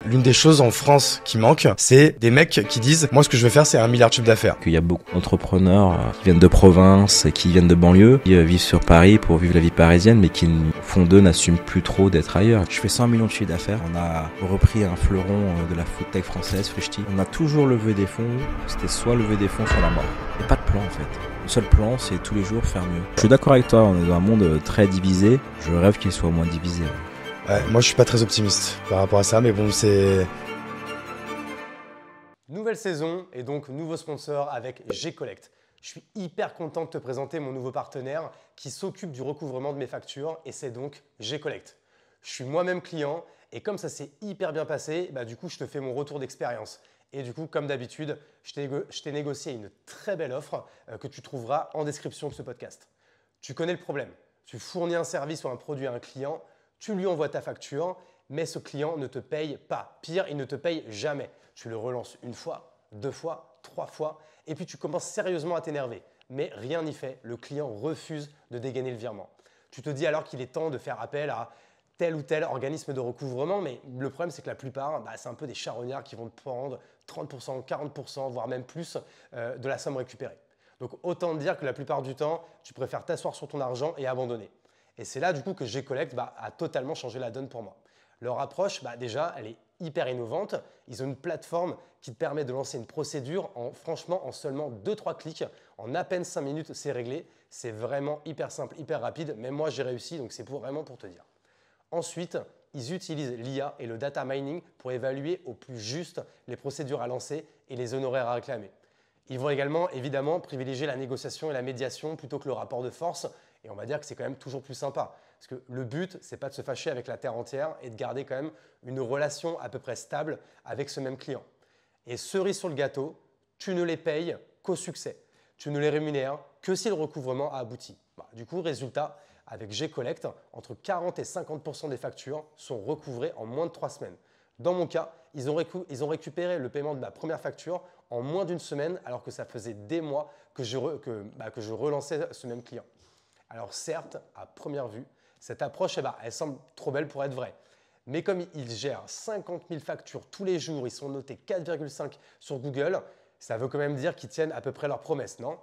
L'une des choses en France qui manque, c'est des mecs qui disent « Moi, ce que je veux faire, c'est 1 milliard de chiffre d'affaires ». Il y a beaucoup d'entrepreneurs qui viennent de province, qui viennent de banlieue, qui vivent sur Paris pour vivre la vie parisienne, mais qui, au fond d'eux, n'assument plus trop d'être ailleurs. Je fais 100 millions de chiffre d'affaires. On a repris un fleuron de la food tech française, Frishti. On a toujours levé des fonds. C'était soit lever des fonds, soit la mort. Il n'y a pas de plan, en fait. Le seul plan, c'est tous les jours faire mieux. Je suis d'accord avec toi, on est dans un monde très divisé. Je rêve qu'il soit moins divisé. Ouais, moi, je suis pas très optimiste par rapport à ça, mais bon, c'est... Nouvelle saison et donc nouveau sponsor avec G-Collect. Je suis hyper content de te présenter mon nouveau partenaire qui s'occupe du recouvrement de mes factures et c'est donc G-Collect. Je suis moi-même client et comme ça s'est hyper bien passé, du coup, je te fais mon retour d'expérience. Et du coup, comme d'habitude, je t'ai négocié une très belle offre que tu trouveras en description de ce podcast. Tu connais le problème. Tu fournis un service ou un produit à un client, tu lui envoies ta facture, mais ce client ne te paye pas. Pire, il ne te paye jamais. Tu le relances 1 fois, 2 fois, 3 fois, et puis tu commences sérieusement à t'énerver. Mais rien n'y fait, le client refuse de dégainer le virement. Tu te dis alors qu'il est temps de faire appel à tel ou tel organisme de recouvrement, mais le problème c'est que la plupart, c'est un peu des charognards qui vont te prendre 30%, 40%, voire même plus de la somme récupérée. Donc autant dire que la plupart du temps, tu préfères t'asseoir sur ton argent et abandonner. Et c'est là du coup que G-Collect a totalement changé la donne pour moi. Leur approche, déjà, elle est hyper innovante. Ils ont une plateforme qui te permet de lancer une procédure en seulement 2-3 clics. En à peine 5 minutes, c'est réglé. C'est vraiment hyper simple, hyper rapide. Même moi, j'ai réussi, donc c'est vraiment pour te dire. Ensuite, ils utilisent l'IA et le data mining pour évaluer au plus juste les procédures à lancer et les honoraires à réclamer. Ils vont également, évidemment, privilégier la négociation et la médiation plutôt que le rapport de force. Et on va dire que c'est quand même toujours plus sympa. Parce que le but, ce n'est pas de se fâcher avec la terre entière et de garder quand même une relation à peu près stable avec ce même client. Et cerise sur le gâteau, tu ne les payes qu'au succès. Tu ne les rémunères que si le recouvrement a abouti. Du coup, résultat, avec G-Collect, entre 40 et 50% des factures sont recouvrées en moins de 3 semaines. Dans mon cas, ils ont récupéré le paiement de ma première facture en moins d'1 semaine, alors que ça faisait des mois que je relançais ce même client. Alors certes, à première vue, cette approche, elle semble trop belle pour être vraie. Mais comme ils gèrent 50 000 factures tous les jours, ils sont notés 4,5 sur Google, ça veut quand même dire qu'ils tiennent à peu près leurs promesses, non?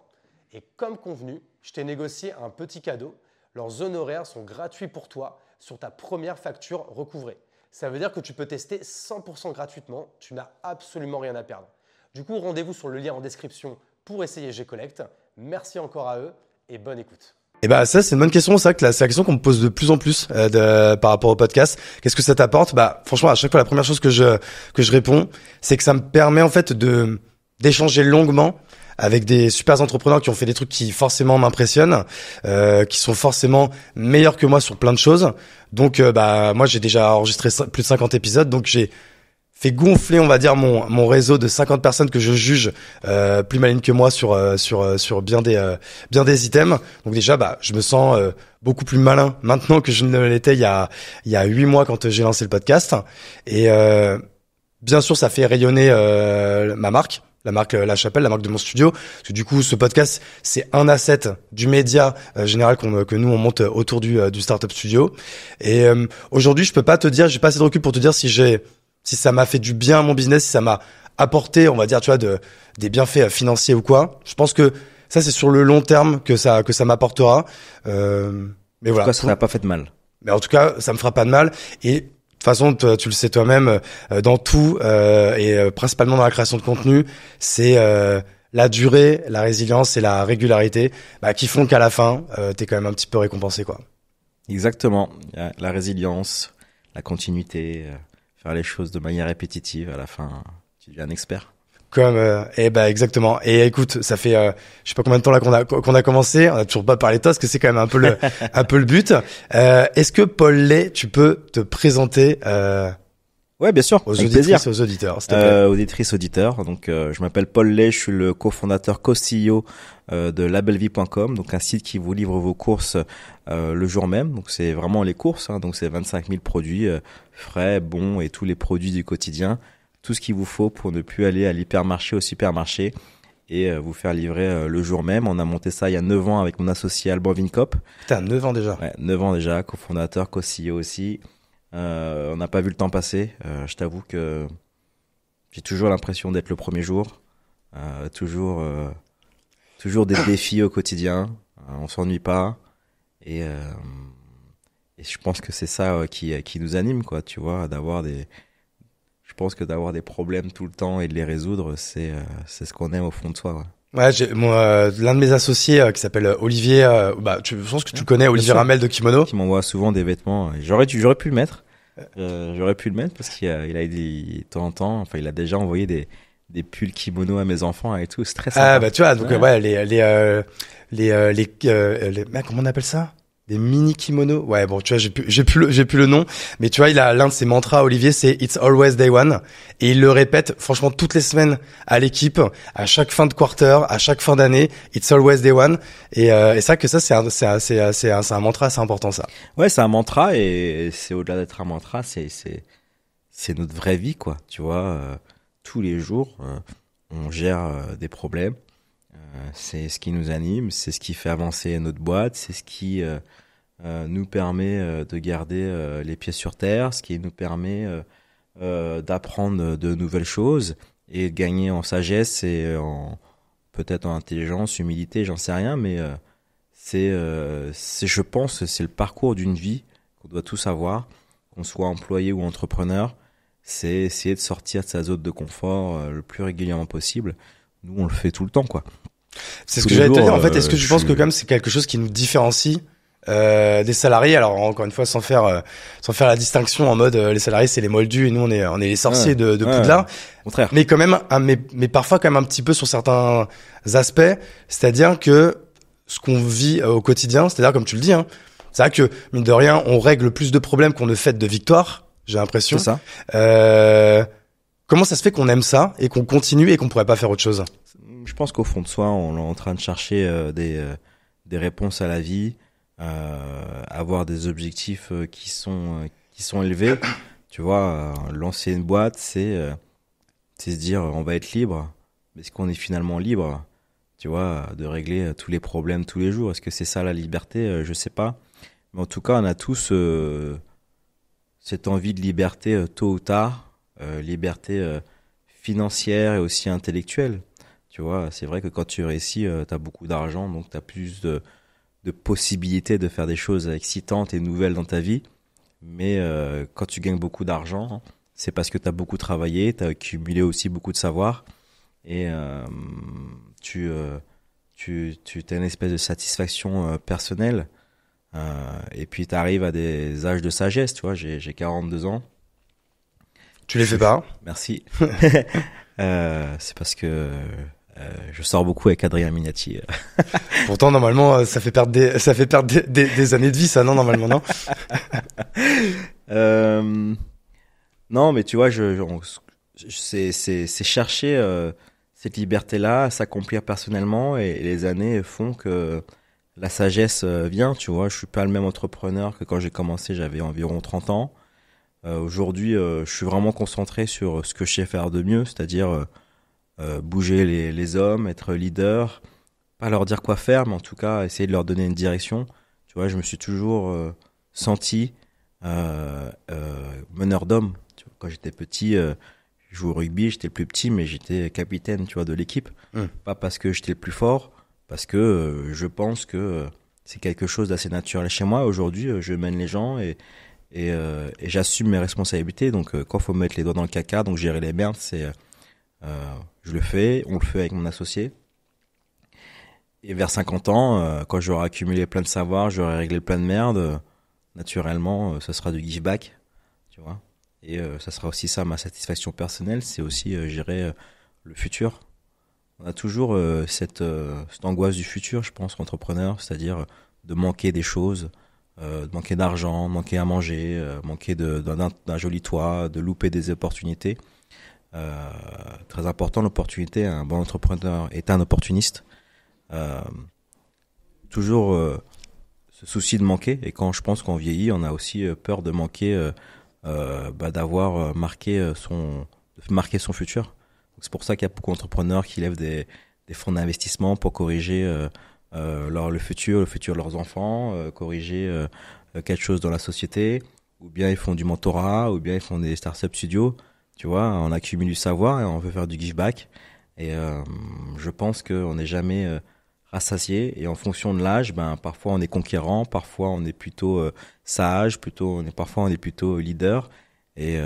Et comme convenu, je t'ai négocié un petit cadeau. Leurs honoraires sont gratuits pour toi sur ta première facture recouvrée. Ça veut dire que tu peux tester 100% gratuitement, tu n'as absolument rien à perdre. Du coup, rendez-vous sur le lien en description pour essayer G-Collect. Merci encore à eux et bonne écoute. Et ça c'est une bonne question, c'est la question qu'on me pose de plus en plus par rapport au podcast. Qu'est-ce que ça t'apporte? Franchement, à chaque fois la première chose que je réponds, c'est que ça me permet en fait d'échanger longuement avec des super entrepreneurs qui ont fait des trucs qui forcément m'impressionnent, qui sont forcément meilleurs que moi sur plein de choses. Donc moi j'ai déjà enregistré plus de 50 épisodes, donc j'ai fait gonfler, on va dire, mon réseau de 50 personnes que je juge plus malignes que moi sur bien des items. Donc déjà, je me sens beaucoup plus malin maintenant que je ne l'étais il y a 8 mois quand j'ai lancé le podcast. Et bien sûr, ça fait rayonner ma marque. La marque La Chapelle, la marque de mon studio. Parce que du coup, ce podcast, c'est un asset du média général que nous, on monte autour du Startup Studio. Et aujourd'hui, je peux pas te dire, j'ai pas assez de recul pour te dire si ça m'a fait du bien à mon business, si ça m'a apporté, on va dire, tu vois, des bienfaits financiers ou quoi. Je pense que ça, c'est sur le long terme que ça m'apportera. Mais voilà. En tout cas, ça n'a pas fait de mal. Mais en tout cas, ça me fera pas de mal. Et de toute façon, tu le sais toi-même, dans tout, et principalement dans la création de contenu, c'est la durée, la résilience et la régularité, qui font qu'à la fin, t'es quand même un petit peu récompensé, quoi. Exactement. La résilience, la continuité, faire les choses de manière répétitive, à la fin, tu deviens un expert. Exactement. Et écoute, ça fait je sais pas combien de temps là qu'on a commencé, on a toujours pas parlé de toi parce que c'est quand même un peu le but. Est-ce que Paul Lay, tu peux te présenter Ouais, bien sûr, aux avec auditrices plaisir. et aux auditeurs, s'il te plaît. Auditrices, auditeurs. Donc je m'appelle Paul Lay, je suis le cofondateur, co-CEO de labelvie.com, donc un site qui vous livre vos courses le jour même. Donc c'est vraiment les courses, donc c'est 25 000 produits frais, bons et tous les produits du quotidien. Tout ce qu'il vous faut pour ne plus aller à l'hypermarché, au supermarché et vous faire livrer le jour même. On a monté ça il y a 9 ans avec mon associé Alban Vincop. Putain, 9 ans déjà. Ouais, 9 ans déjà, cofondateur, co-CEO aussi. On n'a pas vu le temps passer. Je t'avoue que j'ai toujours l'impression d'être le premier jour. Toujours des défis au quotidien. On s'ennuie pas. Et je pense que c'est ça qui nous anime, quoi. Tu vois, je pense que d'avoir des problèmes tout le temps et de les résoudre, c'est ce qu'on aime au fond de soi. Ouais. Ouais, l'un de mes associés qui s'appelle Olivier, je pense que tu le connais, Olivier Ramel de Kimono. Qui m'envoie souvent des vêtements. J'aurais pu le mettre. J'aurais pu le mettre parce qu'il a dit de temps en temps, enfin, il a déjà envoyé des pulls kimono à mes enfants et tout. C'est très sympa. Ah, bah, tu vois, donc, comment on appelle ça? Des mini kimonos. Ouais, bon, tu vois, j'ai plus le nom. Mais tu vois, il a l'un de ses mantras, Olivier, c'est It's always day one. Et il le répète, franchement, toutes les semaines à l'équipe, à chaque fin de quarter, à chaque fin d'année, It's always day one. Et ça, c'est un mantra assez important, ça. Ouais, c'est un mantra et c'est au-delà d'être un mantra, c'est notre vraie vie, quoi. Tu vois, tous les jours, on gère des problèmes. C'est ce qui nous anime, c'est ce qui fait avancer notre boîte, c'est ce qui nous permet de garder les pieds sur terre, ce qui nous permet d'apprendre de nouvelles choses et de gagner en sagesse et peut-être en intelligence, humilité, j'en sais rien, mais je pense, c'est le parcours d'une vie qu'on doit tous avoir, qu'on soit employé ou entrepreneur, c'est essayer de sortir de sa zone de confort le plus régulièrement possible. Nous, on le fait tout le temps, quoi. C'est ce que j'allais te dire. En fait, est-ce que tu penses que comme c'est quelque chose qui nous différencie des salariés? Alors encore une fois, sans faire la distinction en mode les salariés c'est les moldus et nous on est les sorciers de Poudlard. Au contraire. Mais quand même, mais parfois quand même un petit peu sur certains aspects. C'est-à-dire que ce qu'on vit au quotidien, c'est-à-dire comme tu le dis, hein, c'est vrai que mine de rien, on règle plus de problèmes qu'on ne fait de victoires. J'ai l'impression. C'est ça. Comment ça se fait qu'on aime ça et qu'on continue et qu'on pourrait pas faire autre chose? Je pense qu'au fond de soi, on est en train de chercher des réponses à la vie, avoir des objectifs qui sont élevés. Tu vois, lancer une boîte, c'est se dire on va être libre. Mais est-ce qu'on est finalement libre? Tu vois, de régler tous les problèmes tous les jours. Est-ce que c'est ça la liberté? Je sais pas. Mais en tout cas, on a tous cette envie de liberté tôt ou tard, liberté financière et aussi intellectuelle. Tu vois, c'est vrai que quand tu réussis, tu as beaucoup d'argent, donc tu as plus de possibilités de faire des choses excitantes et nouvelles dans ta vie. Mais quand tu gagnes beaucoup d'argent, c'est parce que tu as beaucoup travaillé, tu as accumulé aussi beaucoup de savoir et tu as une espèce de satisfaction personnelle. Et puis tu arrives à des âges de sagesse, tu vois, j'ai 42 ans. Tu les fais pas, hein? Merci. C'est parce que je sors beaucoup avec Adrien Mignati. Pourtant, normalement, ça fait perdre des années de vie, ça, non, normalement, non? Non, mais tu vois, c'est chercher cette liberté-là, s'accomplir personnellement, et les années font que la sagesse vient, tu vois. Je suis pas le même entrepreneur que quand j'ai commencé, j'avais environ 30 ans. Aujourd'hui, je suis vraiment concentré sur ce que je sais faire de mieux, c'est-à-dire bouger les hommes, être leader, pas leur dire quoi faire, mais en tout cas essayer de leur donner une direction. Tu vois, je me suis toujours senti meneur d'hommes. Quand j'étais petit, je jouais au rugby, j'étais le plus petit, mais j'étais capitaine, tu vois, de l'équipe. Pas parce que j'étais le plus fort, parce que je pense que c'est quelque chose d'assez naturel chez moi. Aujourd'hui, je mène les gens et j'assume mes responsabilités. Donc, quand il faut mettre les doigts dans le caca, donc gérer les merdes, je le fais, on le fait avec mon associé. Et vers 50 ans, quand j'aurai accumulé plein de savoirs, j'aurai réglé plein de merde, naturellement, ça sera du give back, tu vois. Et ça sera aussi ça, ma satisfaction personnelle, c'est aussi gérer le futur. On a toujours cette angoisse du futur, je pense, entrepreneur, c'est-à-dire de manquer des choses, de manquer d'argent, manquer à manger, manquer d'un joli toit, de louper des opportunités. Très important, l'opportunité. Un bon entrepreneur est un opportuniste. Toujours ce souci de manquer. Et quand je pense qu'on vieillit, on a aussi peur de manquer, d'avoir marqué son futur. Donc c'est pour ça qu'il y a beaucoup d'entrepreneurs qui lèvent des fonds d'investissement pour corriger le futur de leurs enfants, corriger quelque chose dans la société, ou bien ils font du mentorat, ou bien ils font des startup studios. Tu vois, on accumule du savoir et on veut faire du give back. Et je pense qu'on n'est jamais rassasié. Et en fonction de l'âge, parfois on est conquérant, parfois on est plutôt sage, parfois on est plutôt leader. Et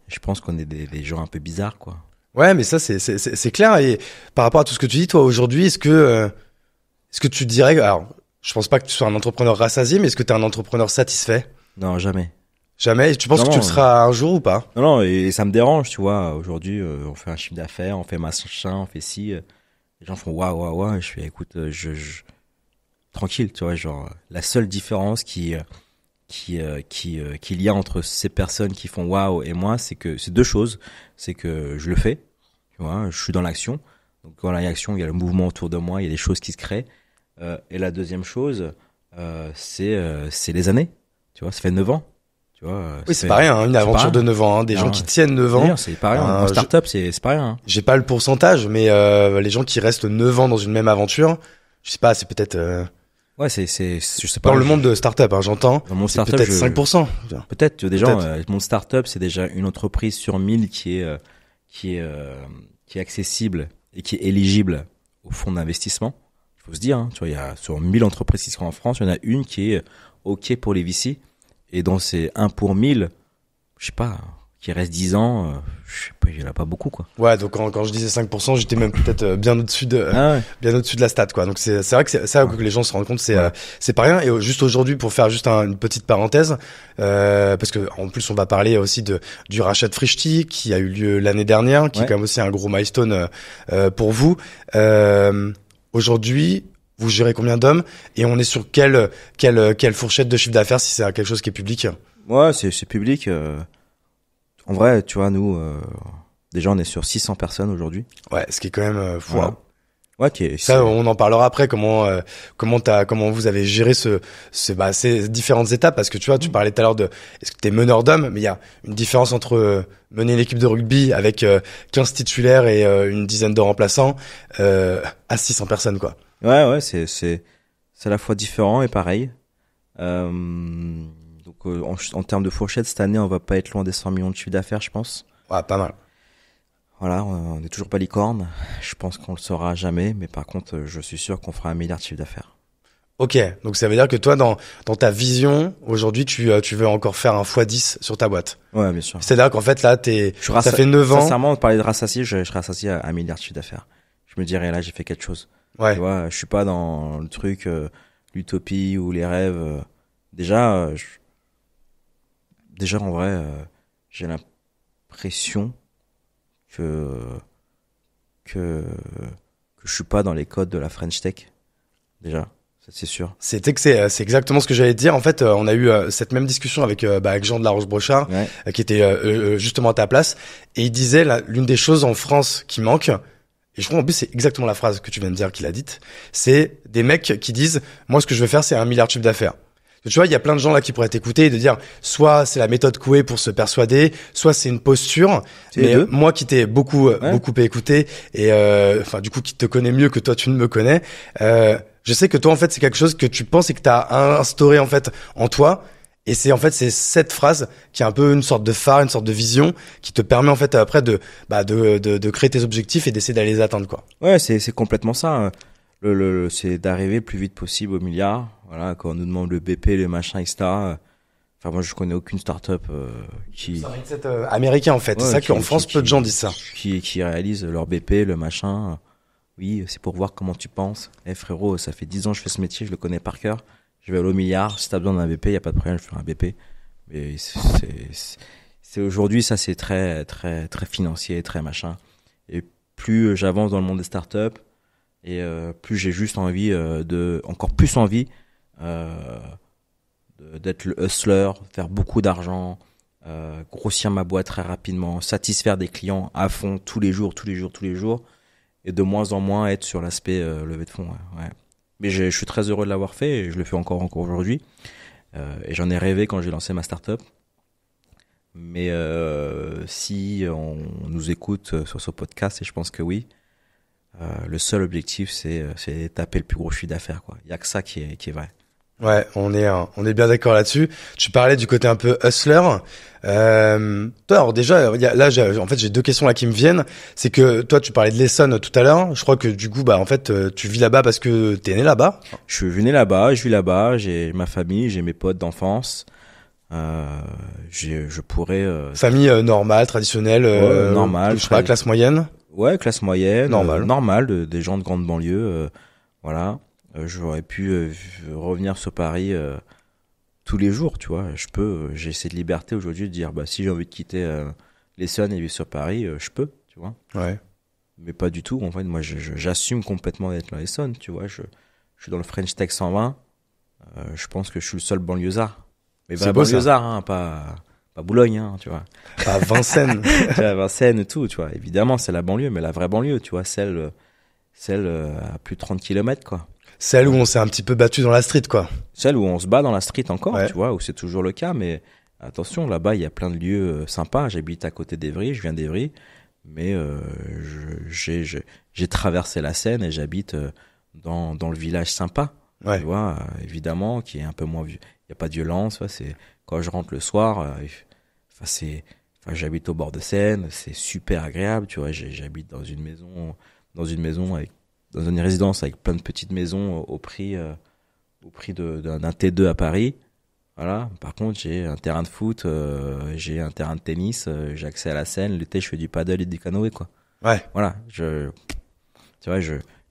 je pense qu'on est des gens un peu bizarres, quoi. Ouais, mais ça c'est clair. Et par rapport à tout ce que tu dis, toi aujourd'hui, est-ce que tu dirais, alors je pense pas que tu sois un entrepreneur rassasié, mais est-ce que tu es un entrepreneur satisfait? Non, jamais. Jamais. Tu penses que tu le seras un jour ou pas? Non, et ça me dérange, tu vois. Aujourd'hui, on fait un chiffre d'affaires, on fait machin, on fait ci. Les gens font waouh. Je fais, écoute, tranquille, tu vois. Genre, la seule différence qu'il y a entre ces personnes qui font waouh et moi, c'est deux choses. C'est que je le fais, tu vois. Je suis dans l'action. Donc, quand il y a l'action, il y a le mouvement autour de moi, il y a des choses qui se créent. Et la deuxième chose, c'est les années. Tu vois, ça fait 9 ans. Tu vois, oui, c'est pas rien, hein, une aventure de 9 ans, hein, des gens qui tiennent 9 ans. C'est pas rien. En start-up, c'est pas rien. Hein. J'ai pas le pourcentage, mais les gens qui restent 9 ans dans une même aventure, je sais pas, c'est peut-être ouais, je sais pas. Dans le monde de start-up, hein, j'entends. Dans mon start-up, peut-être 5%. Peut-être, tu vois, des gens, mon start-up, c'est déjà une entreprise sur 1000 qui est accessible et qui est éligible au fonds d'investissement. Il faut se dire, hein, tu vois, il y a sur 1000 entreprises qui sont en France, il y en a une qui est OK pour les VC. Et dans ces 1 pour 1000, je sais pas, qui reste 10 ans, je sais pas, il y en a pas beaucoup, quoi. Ouais, donc quand je disais 5%, j'étais même peut-être bien au-dessus de la stat, quoi. Donc c'est vrai que c'est ça que les gens se rendent compte, c'est pas rien. Et juste aujourd'hui, pour faire juste une petite parenthèse, parce que en plus on va parler aussi du rachat de Frishti qui a eu lieu l'année dernière, qui est quand même aussi un gros milestone pour vous. Aujourd'hui, vous gérez combien d'hommes et on est sur quelle fourchette de chiffre d'affaires si c'est quelque chose qui est public? Ouais, c'est public. En vrai, tu vois, nous, déjà, on est sur 600 personnes aujourd'hui. Ouais, ce qui est quand même fou. Voilà. Ouais, ça, on en parlera après. Comment vous avez géré ces différentes étapes, parce que tu vois, tu parlais tout à l'heure est-ce que t'es meneur d'hommes, mais il y a une différence entre mener une équipe de rugby avec 15 titulaires et une dizaine de remplaçants à 600 personnes, quoi. Ouais, c'est à la fois différent et pareil. Donc en termes de fourchette, cette année, on va pas être loin des 100 millions de chiffre d'affaires, je pense. Ouais, pas mal. Voilà, on n'est toujours pas licorne. Je pense qu'on le saura jamais, mais par contre, je suis sûr qu'on fera 1 milliard de chiffre d'affaires. Ok, donc ça veut dire que toi, dans ta vision, aujourd'hui, tu veux encore faire un x10 sur ta boîte. Ouais, bien sûr. C'est-à-dire qu'en fait, là, ça fait 9 ans. Sincèrement, on parlait de rassasié, je serais rassasié à 1 milliard de chiffre d'affaires. Je me dirais, là, j'ai fait quelque chose. Ouais. Tu vois, je suis pas dans le truc, l'utopie ou les rêves. Déjà, en vrai, j'ai l'impression que je suis pas dans les codes de la French Tech. Déjà, ça, c'est sûr. C'est exactement ce que j'allais te dire. En fait, on a eu cette même discussion avec Jean de la Roche-Brochard, qui était justement à ta place, et il disait l'une des choses en France qui manque. Et je crois en plus c'est exactement la phrase que tu viens de dire qu'il a dite. C'est des mecs qui disent moi ce que je veux faire c'est 1 milliard de chiffre d'affaires. Tu vois, il y a plein de gens là qui pourraient t'écouter et de dire soit c'est la méthode Coué pour se persuader, soit c'est une posture. Mais moi qui t'ai beaucoup écouté et enfin du coup qui te connais mieux que toi tu ne me connais, je sais que toi en fait c'est quelque chose que tu penses et que tu as instauré en fait en toi. Et c'est cette phrase qui est un peu une sorte de phare, une sorte de vision qui te permet en fait après de créer tes objectifs et d'essayer d'aller les atteindre, quoi. Ouais, c'est complètement ça. C'est d'arriver le plus vite possible au milliard. Voilà, quand on nous demande le BP, le machin, etc. Enfin, moi, je connais aucune start-up qui. C'est un mindset américain en fait. Ouais, c'est ça qu'en France, peu de gens disent ça. Qui réalisent leur BP, le machin. Oui, c'est pour voir comment tu penses. Frérot, ça fait 10 ans que je fais ce métier, je le connais par cœur. Je vais aller au milliard. Si t'as besoin d'un BP, y a pas de problème, je ferai un BP. Mais c'est aujourd'hui, ça, c'est très, très, très financier, très machin. Et plus j'avance dans le monde des startups, et plus j'ai juste envie encore plus envie d'être le hustler, faire beaucoup d'argent, grossir ma boîte très rapidement, satisfaire des clients à fond tous les jours, et de moins en moins être sur l'aspect levée de fonds. Ouais. Mais je suis très heureux de l'avoir fait et je le fais encore aujourd'hui. Et j'en ai rêvé quand j'ai lancé ma startup. Mais si on nous écoute sur ce podcast, et je pense que oui, le seul objectif c'est taper le plus gros chiffre d'affaires, quoi. Il y a que ça qui est vrai. Ouais, on est bien d'accord là-dessus. Tu parlais du côté un peu hustler. Toi, alors déjà, là, j'ai deux questions là qui me viennent. C'est que toi, tu parlais de l'Essonne tout à l'heure. Je crois que du coup, en fait, tu vis là-bas parce que t'es né là-bas. Je suis né là-bas, je vis là-bas, j'ai ma famille, j'ai mes potes d'enfance. Je pourrais. Famille normale, traditionnelle, normale. Je sais pas, classe moyenne. Ouais, classe moyenne, normal, des gens de grande banlieue, voilà. J'aurais pu revenir sur Paris tous les jours, tu vois. J'ai cette liberté aujourd'hui de dire, si j'ai envie de quitter l'Essonne et vivre sur Paris, je peux, tu vois. Ouais. Mais pas du tout. En fait, moi, j'assume complètement d'être dans l'Essonne, tu vois. Je suis dans le French Tech 120. Je pense que je suis le seul banlieusard. Mais vrai banlieusard, hein, pas Boulogne, hein, tu vois. Pas Vincennes. Vincennes et tout, tu vois. Évidemment, c'est la banlieue, mais la vraie banlieue, tu vois, celle à plus de 30 km, quoi. Celle où on s'est un petit peu battu dans la street, quoi. Celle où on se bat dans la street encore, ouais. Tu vois, où c'est toujours le cas, mais attention, là-bas, il y a plein de lieux sympas. J'habite à côté d'Evry, je viens d'Evry, mais j'ai traversé la Seine et j'habite dans le village sympa, ouais. Tu vois, évidemment, qui est un peu moins vieux. Il n'y a pas de violence, c'est quand je rentre le soir, j'habite au bord de Seine, c'est super agréable, tu vois, j'habite dans une maison dans une résidence avec plein de petites maisons au prix d'un T2 à Paris. Voilà. Par contre, j'ai un terrain de foot, j'ai un terrain de tennis, j'ai accès à la Seine. L'été, je fais du paddle et du canoë, quoi. Ouais. Voilà.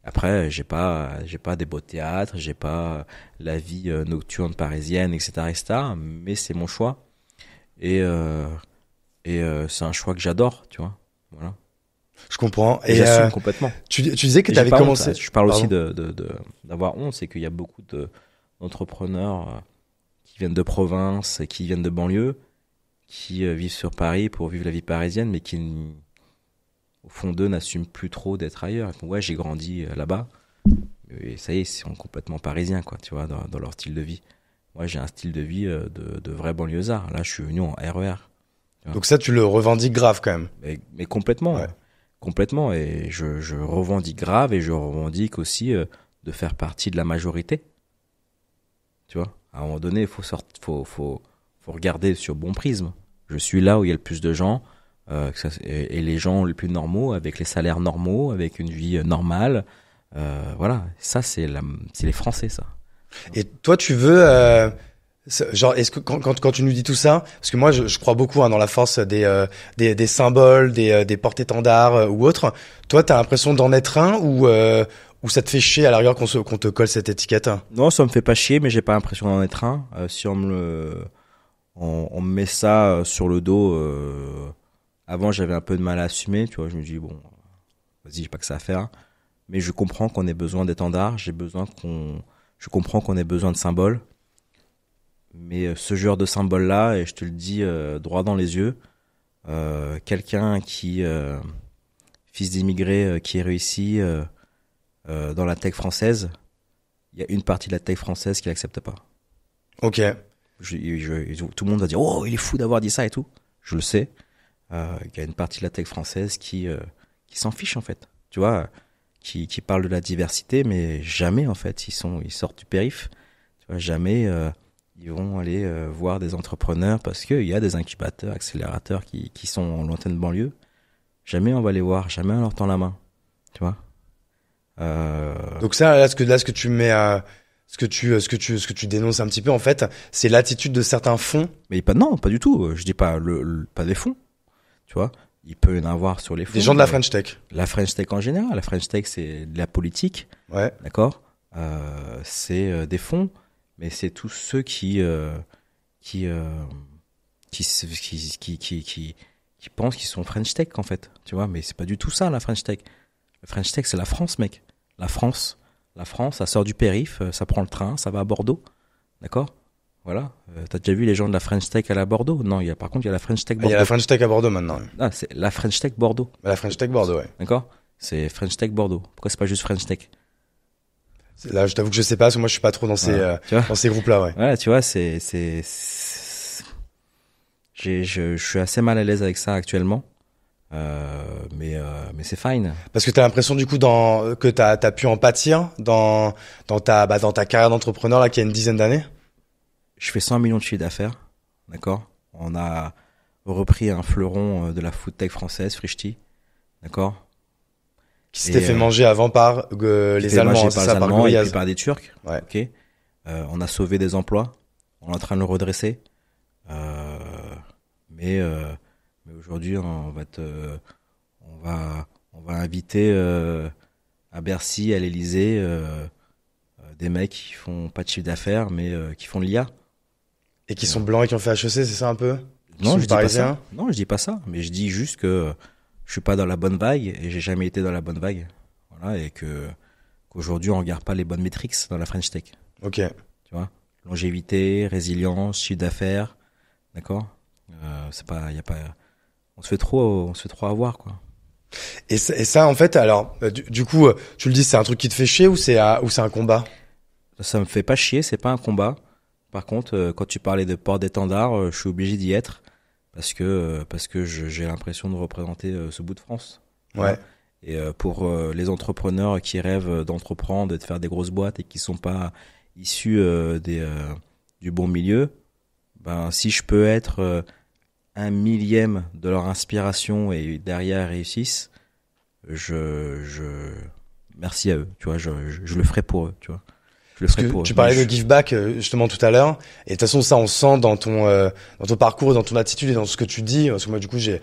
Après, j'ai pas des beaux théâtres, j'ai pas la vie nocturne parisienne, etc., mais c'est mon choix. Et c'est un choix que j'adore, tu vois. Voilà. Je comprends. Et j'assume complètement. Tu disais que tu avais commencé. Je parle aussi d'avoir honte, c'est qu'il y a beaucoup d'entrepreneurs qui viennent de province, qui viennent de banlieue, qui vivent sur Paris pour vivre la vie parisienne, mais qui, au fond d'eux, n'assument plus trop d'être ailleurs. Ouais, j'ai grandi là-bas, et ça y est, ils sont complètement parisiens, quoi, tu vois, dans leur style de vie. Moi, j'ai un style de vie de vrai banlieusard. Là, je suis venu en RER. Donc ça, tu le revendiques grave quand même. Mais complètement. Ouais. Complètement, et je revendique grave, et je revendique aussi de faire partie de la majorité. Tu vois, à un moment donné, il faut regarder sur bon prisme. Je suis là où il y a le plus de gens, et les gens les plus normaux, avec les salaires normaux, avec une vie normale. Voilà, ça c'est les Français, ça. Et toi, tu veux genre, est-ce que quand tu nous dis tout ça, parce que moi je crois beaucoup dans la force des symboles, des porte-étendards ou autres. Toi, t'as l'impression d'en être un ou ça te fait chier à la rigueur qu'on te colle cette étiquette? Non, ça me fait pas chier, mais j'ai pas l'impression d'en être un. Si on me met ça sur le dos, avant j'avais un peu de mal à assumer, tu vois. Je me dis bon, vas-y, j'ai pas que ça à faire. Mais je comprends qu'on ait besoin d'étendards, je comprends qu'on ait besoin de symboles. Mais ce genre de symbole-là, et je te le dis droit dans les yeux, quelqu'un fils d'immigré qui est réussi dans la tech française, il y a une partie de la tech française qui l'accepte pas. Ok. Tout le monde va dire, oh, il est fou d'avoir dit ça et tout. Je le sais. Il y a une partie de la tech française qui s'en fiche, en fait. Tu vois, qui parle de la diversité, mais jamais, en fait, ils sortent du périph'. Tu vois, jamais... ils vont aller voir des entrepreneurs parce qu'il y a des incubateurs, accélérateurs qui sont en lointaine banlieue. Jamais on va les voir, jamais on leur tend la main, tu vois. Donc ça, là, ce que tu mets, ce que tu dénonces un petit peu en fait, c'est l'attitude de certains fonds. Mais non, pas du tout. Je dis pas pas des fonds, tu vois. Il peut y en avoir sur les fonds. Des gens de la French Tech. La French Tech en général. La French Tech, c'est de la politique. Ouais. D'accord. C'est des fonds. Mais c'est tous ceux qui pensent qu'ils sont French Tech, en fait. Tu vois, mais c'est pas du tout ça, la French Tech. La French Tech, c'est la France, mec. La France, ça sort du périph', ça prend le train, ça va à Bordeaux. D'accord? Voilà. T'as déjà vu les gens de la French Tech à la Bordeaux? Non, par contre, il y a la French Tech Bordeaux. Il y a la French Tech à Bordeaux maintenant. Ah, c'est la French Tech Bordeaux. La French Tech Bordeaux, ouais. D'accord? C'est French Tech Bordeaux. Pourquoi c'est pas juste French Tech? Là, je t'avoue que je sais pas, parce que moi, je suis pas trop dans ces groupes-là, ouais. Ouais, tu vois, je suis assez mal à l'aise avec ça actuellement. Mais c'est fine. Parce que t'as l'impression du coup que t'as pu en pâtir dans ta carrière d'entrepreneur là qui a une dizaine d'années. Je fais 100 millions de chiffre d'affaires, d'accord. On a repris un fleuron de la food tech française, Frishti, d'accord. Qui s'était fait manger avant par les Allemands, c'est ça, par Allemands et puis par des Turcs. Ouais. Ok. On a sauvé des emplois. On est en train de le redresser. Mais aujourd'hui, on va inviter à Bercy, à l'Élysée, des mecs qui font pas de chiffre d'affaires, mais qui font de l'IA. Et qui sont blancs et qui ont fait HEC, c'est ça un peu? Non, je dis pas ça. Non, je dis pas ça. Mais je dis juste que je suis pas dans la bonne vague et j'ai jamais été dans la bonne vague. Voilà, et qu'aujourd'hui on regarde pas les bonnes métriques dans la French Tech. Ok. Tu vois, longévité, résilience, chiffre d'affaires, d'accord. C'est pas, y a pas, on se fait trop avoir quoi. Et ça en fait, alors du coup, tu le dis, c'est un truc qui te fait chier ou c'est un combat? Ça me fait pas chier, c'est pas un combat. Par contre, quand tu parlais de port d'étendard, je suis obligé d'y être parce que j'ai l'impression de représenter ce bout de France. Ouais. Et pour les entrepreneurs qui rêvent d'entreprendre, de faire des grosses boîtes et qui sont pas issus du bon milieu, ben si je peux être un millième de leur inspiration et derrière réussissent, merci à eux, tu vois, je le ferai pour eux, tu vois. Tu parlais de give back justement tout à l'heure, et de toute façon ça on sent dans ton parcours, dans ton attitude et dans ce que tu dis. Parce que moi du coup c'est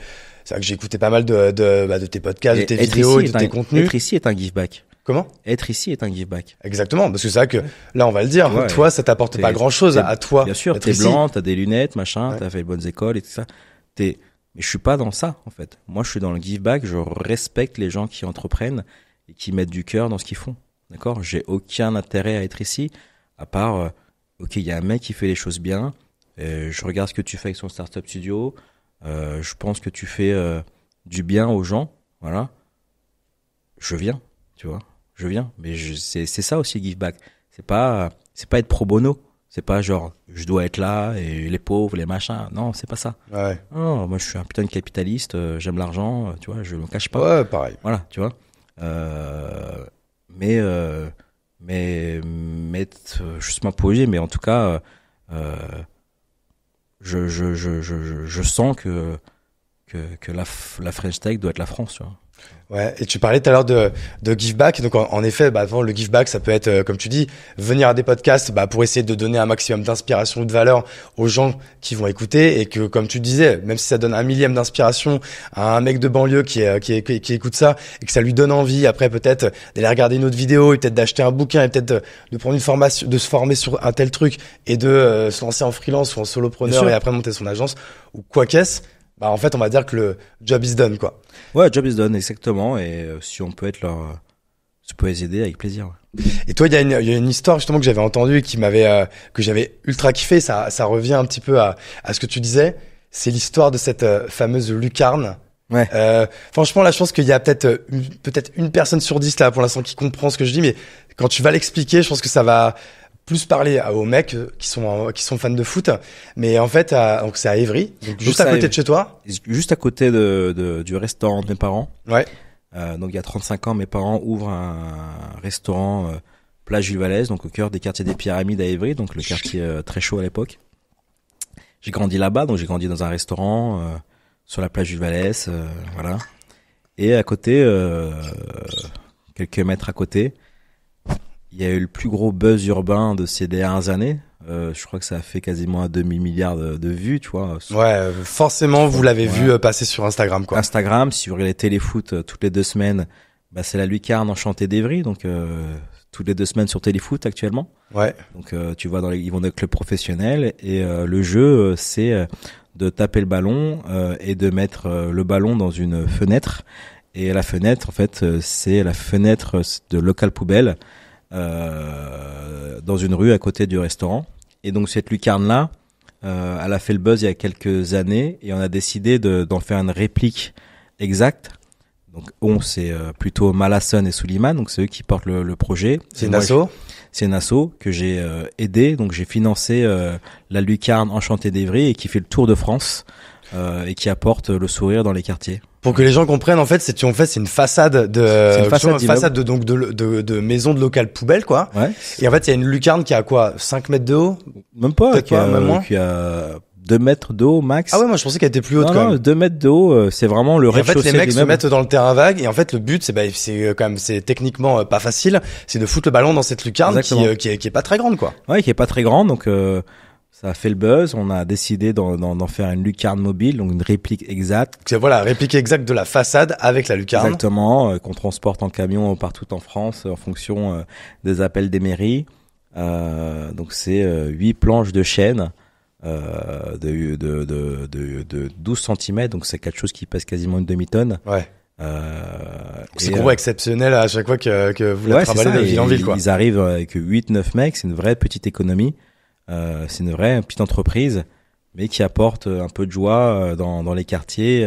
vrai que j'ai écouté pas mal de tes podcasts, de tes vidéos et de tes contenus. Être ici est un give back. Comment? Être ici est un give back. Exactement, parce que c'est vrai que là on va le dire, ouais, toi ça t'apporte pas grand chose à toi. Bien sûr, t'es blanc, t'as des lunettes, machin, ouais. T'as fait les bonnes écoles et tout ça. Mais je suis pas dans ça en fait. Moi je suis dans le give back, je respecte les gens qui entreprennent et qui mettent du cœur dans ce qu'ils font. D'accord, j'ai aucun intérêt à être ici, à part, ok, il y a un mec qui fait les choses bien, je regarde ce que tu fais avec son startup studio, je pense que tu fais du bien aux gens, voilà, je viens, tu vois, je viens, mais c'est ça aussi give back, c'est pas être pro bono, c'est pas genre je dois être là et les pauvres, les machins, non, c'est pas ça. Ouais. Non, moi je suis un putain de capitaliste, j'aime l'argent, tu vois, je me cache pas. Ouais, pareil. Voilà, tu vois. Mais juste m'apologer, mais en tout cas, je sens que la French Tech doit être la France, tu vois. Ouais, et tu parlais tout à l'heure de give back. Donc en effet, le give back, ça peut être comme tu dis, venir à des podcasts pour essayer de donner un maximum d'inspiration ou de valeur aux gens qui vont écouter, et que comme tu disais, même si ça donne un millième d'inspiration à un mec de banlieue qui écoute ça et que ça lui donne envie après peut-être d'aller regarder une autre vidéo et peut-être d'acheter un bouquin et peut-être de prendre une formation, de se former sur un tel truc et de se lancer en freelance ou en solopreneur et après monter son agence ou quoi qu'est-ce. En fait, on va dire que le job is done, quoi. Ouais, job is done, exactement. Et si on peut être leur, je peux les aider avec plaisir. Ouais. Et toi, il y a une histoire justement que j'avais entendue et qui que j'avais ultra kiffé. Ça revient un petit peu à ce que tu disais. C'est l'histoire de cette fameuse lucarne. Ouais. Franchement, là, je pense qu'il y a peut-être une personne sur 10 là pour l'instant qui comprend ce que je dis, mais quand tu vas l'expliquer, je pense que ça va plus parler aux mecs qui sont fans de foot, mais en fait donc c'est à Évry, donc juste à côté de chez toi, juste à côté du restaurant de mes parents. Ouais. Donc il y a 35 ans, mes parents ouvrent un restaurant Place Jules Vallès, donc au cœur des quartiers des Pyramides à Évry, donc le quartier très chaud à l'époque. J'ai grandi là-bas, donc j'ai grandi dans un restaurant sur la Place Jules Vallès, voilà. Et à côté, quelques mètres à côté, il y a eu le plus gros buzz urbain de ces dernières années. Je crois que ça a fait quasiment 2000 milliards de vues, tu vois. Ouais, forcément, vous l'avez vu passer sur Instagram, quoi. Instagram, si vous regardez Téléfoot toutes les 2 semaines, c'est la lucarne enchantée d'Evry, donc toutes les 2 semaines sur Téléfoot actuellement. Ouais. Donc tu vois, ils vont dans les clubs professionnels et le jeu, c'est de taper le ballon et de mettre le ballon dans une fenêtre. Et la fenêtre, en fait, c'est la fenêtre de local poubelle. Dans une rue à côté du restaurant. Et donc cette lucarne-là, elle a fait le buzz il y a quelques années et on a décidé d'en faire une réplique exacte. Donc c'est plutôt Malasson et Souliman, donc c'est eux qui portent le projet. C'est une asso. C'est une asso que j'ai aidé, donc j'ai financé la lucarne enchantée d'Evry et qui fait le tour de France. et qui apporte le sourire dans les quartiers. Pour que les gens comprennent, en fait, c'est une façade de maison de local poubelle, quoi. Ouais. Et en fait, il y a une lucarne qui a quoi, 5 mètres de haut? Même pas, Même moins. qui a 2 mètres de haut max. Ah ouais, moi je pensais qu'elle était plus haute, non, quand même. 2 mètres de haut, c'est vraiment le Et en rez-de-chaussée. fait, les mecs de se mettent dans le terrain vague, et en fait, le but, c'est quand même, c'est techniquement pas facile, c'est de foutre le ballon dans cette lucarne qui est pas très grande, quoi. Ouais, qui est pas très grande, donc ça a fait le buzz. On a décidé d'en faire une lucarne mobile, donc une réplique exacte. C'est voilà, réplique exacte de la façade avec la lucarne. Exactement, qu'on transporte en camion partout en France en fonction des appels des mairies. Donc c'est 8 planches de chêne de 12 cm, donc c'est quelque chose qui pèse quasiment une demi-tonne. Ouais. C'est gros, exceptionnel à chaque fois que vous la travaillez de ville en ville, quoi. Ils arrivent avec 8-9 mecs, c'est une vraie petite économie. C'est une vraie petite entreprise, mais qui apporte un peu de joie dans les quartiers,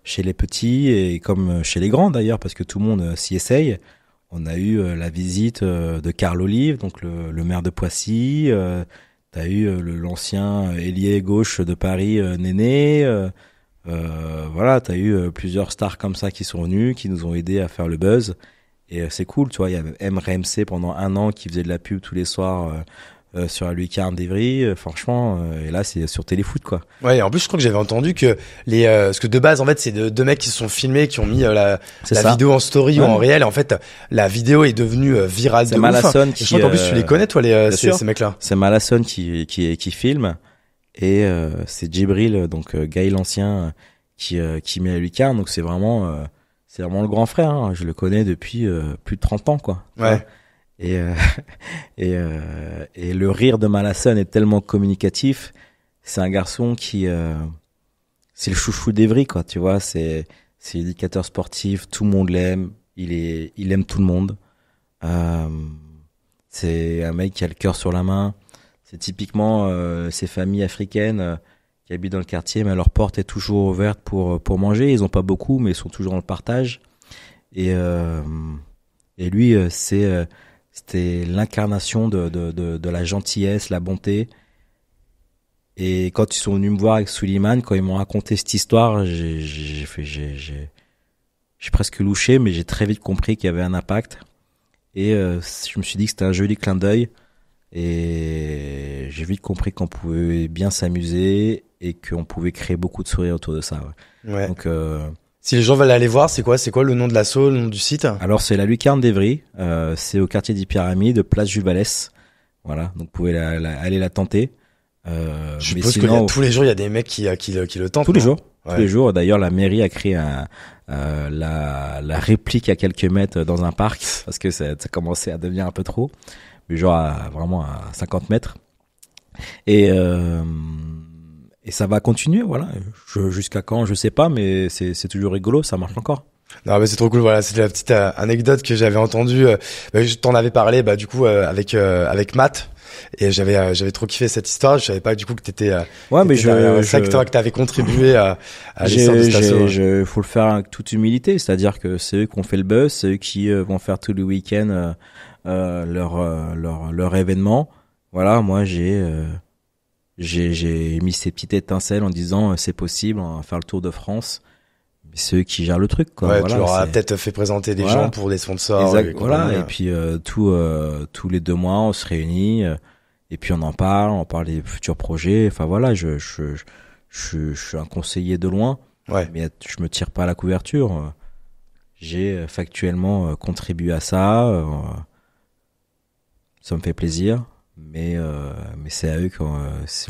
chez les petits et comme chez les grands d'ailleurs, parce que tout le monde s'y essaye. On a eu la visite de Carl Olive, donc le maire de Poissy. T'as eu l'ancien ailier gauche de Paris, Néné. Voilà, t'as eu plusieurs stars comme ça qui sont venus, qui nous ont aidés à faire le buzz. Et c'est cool, tu vois. Il y avait MRMC pendant 1 an qui faisait de la pub tous les soirs. Sur la lucarne d'Evry, franchement, et là c'est sur Téléfoot, quoi. Ouais, et en plus je crois que j'avais entendu que parce que de base en fait c'est deux mecs qui se sont filmés, qui ont mis la vidéo en story ou en réel, et en fait la vidéo est devenue virale de Malasson ouf. Et je crois qu'en plus tu les connais, toi, ces mecs-là. C'est Malasson qui filme, et c'est Djibril, donc Gaël l'ancien, qui met la lucarne, donc c'est vraiment le grand frère, hein. Je le connais depuis plus de 30 ans, quoi. Ouais. Et le rire de Malasson est tellement communicatif. C'est un garçon qui c'est le chouchou d'Evry, quoi, tu vois. C'est éducateur sportif, tout le monde l'aime, il aime tout le monde. C'est un mec qui a le cœur sur la main. C'est typiquement ces familles africaines qui habitent dans le quartier, mais leur porte est toujours ouverte pour manger. Ils ont pas beaucoup, mais ils sont toujours dans le partage. Et lui, c'était l'incarnation de la gentillesse, la bonté. Et quand ils sont venus me voir avec Souleymane, quand ils m'ont raconté cette histoire, j'ai presque louché, mais j'ai très vite compris qu'il y avait un impact. Et je me suis dit que c'était un joli clin d'œil. Et j'ai vite compris qu'on pouvait bien s'amuser et qu'on pouvait créer beaucoup de sourires autour de ça. Ouais. Donc si les gens veulent aller voir, c'est quoi le nom de l'asso, le nom du site? Alors c'est la lucarne d'Evry, c'est au quartier des Pyramides, place Jules Vallès. Voilà, donc vous pouvez aller la tenter. Je suppose que tous les jours il y a des mecs qui le tentent. Tous les jours. Ouais. Tous les jours. D'ailleurs, la mairie a créé la réplique à quelques mètres dans un parc parce que ça commençait à devenir un peu trop, mais genre vraiment à 50 mètres. Et ça va continuer, voilà. Jusqu'à quand, je sais pas, mais c'est toujours rigolo, ça marche encore. Non, mais c'est trop cool, voilà. C'était la petite anecdote que j'avais entendue. Je t'en avais parlé, du coup, avec Matt. Et j'avais trop kiffé cette histoire. Je savais pas, du coup, que t'étais, que t'avais contribué à l'essor de cette asso. Faut le faire avec toute humilité. C'est-à-dire que c'est eux qui ont fait le buzz, c'est eux qui vont faire tous les week-ends, leur événement. Voilà, moi, j'ai mis ces petites étincelles en disant c'est possible, on va faire le tour de France. Mais c'est eux qui gèrent le truc, quoi. Ouais, voilà, tu leur as peut-être fait présenter des gens pour des sponsors. Exact, voilà. Et puis tous les 2 mois, on se réunit et puis on parle des futurs projets. Enfin voilà, je suis un conseiller de loin, mais je me tire pas à la couverture. J'ai factuellement contribué à ça. Ça me fait plaisir. Mais c'est à eux que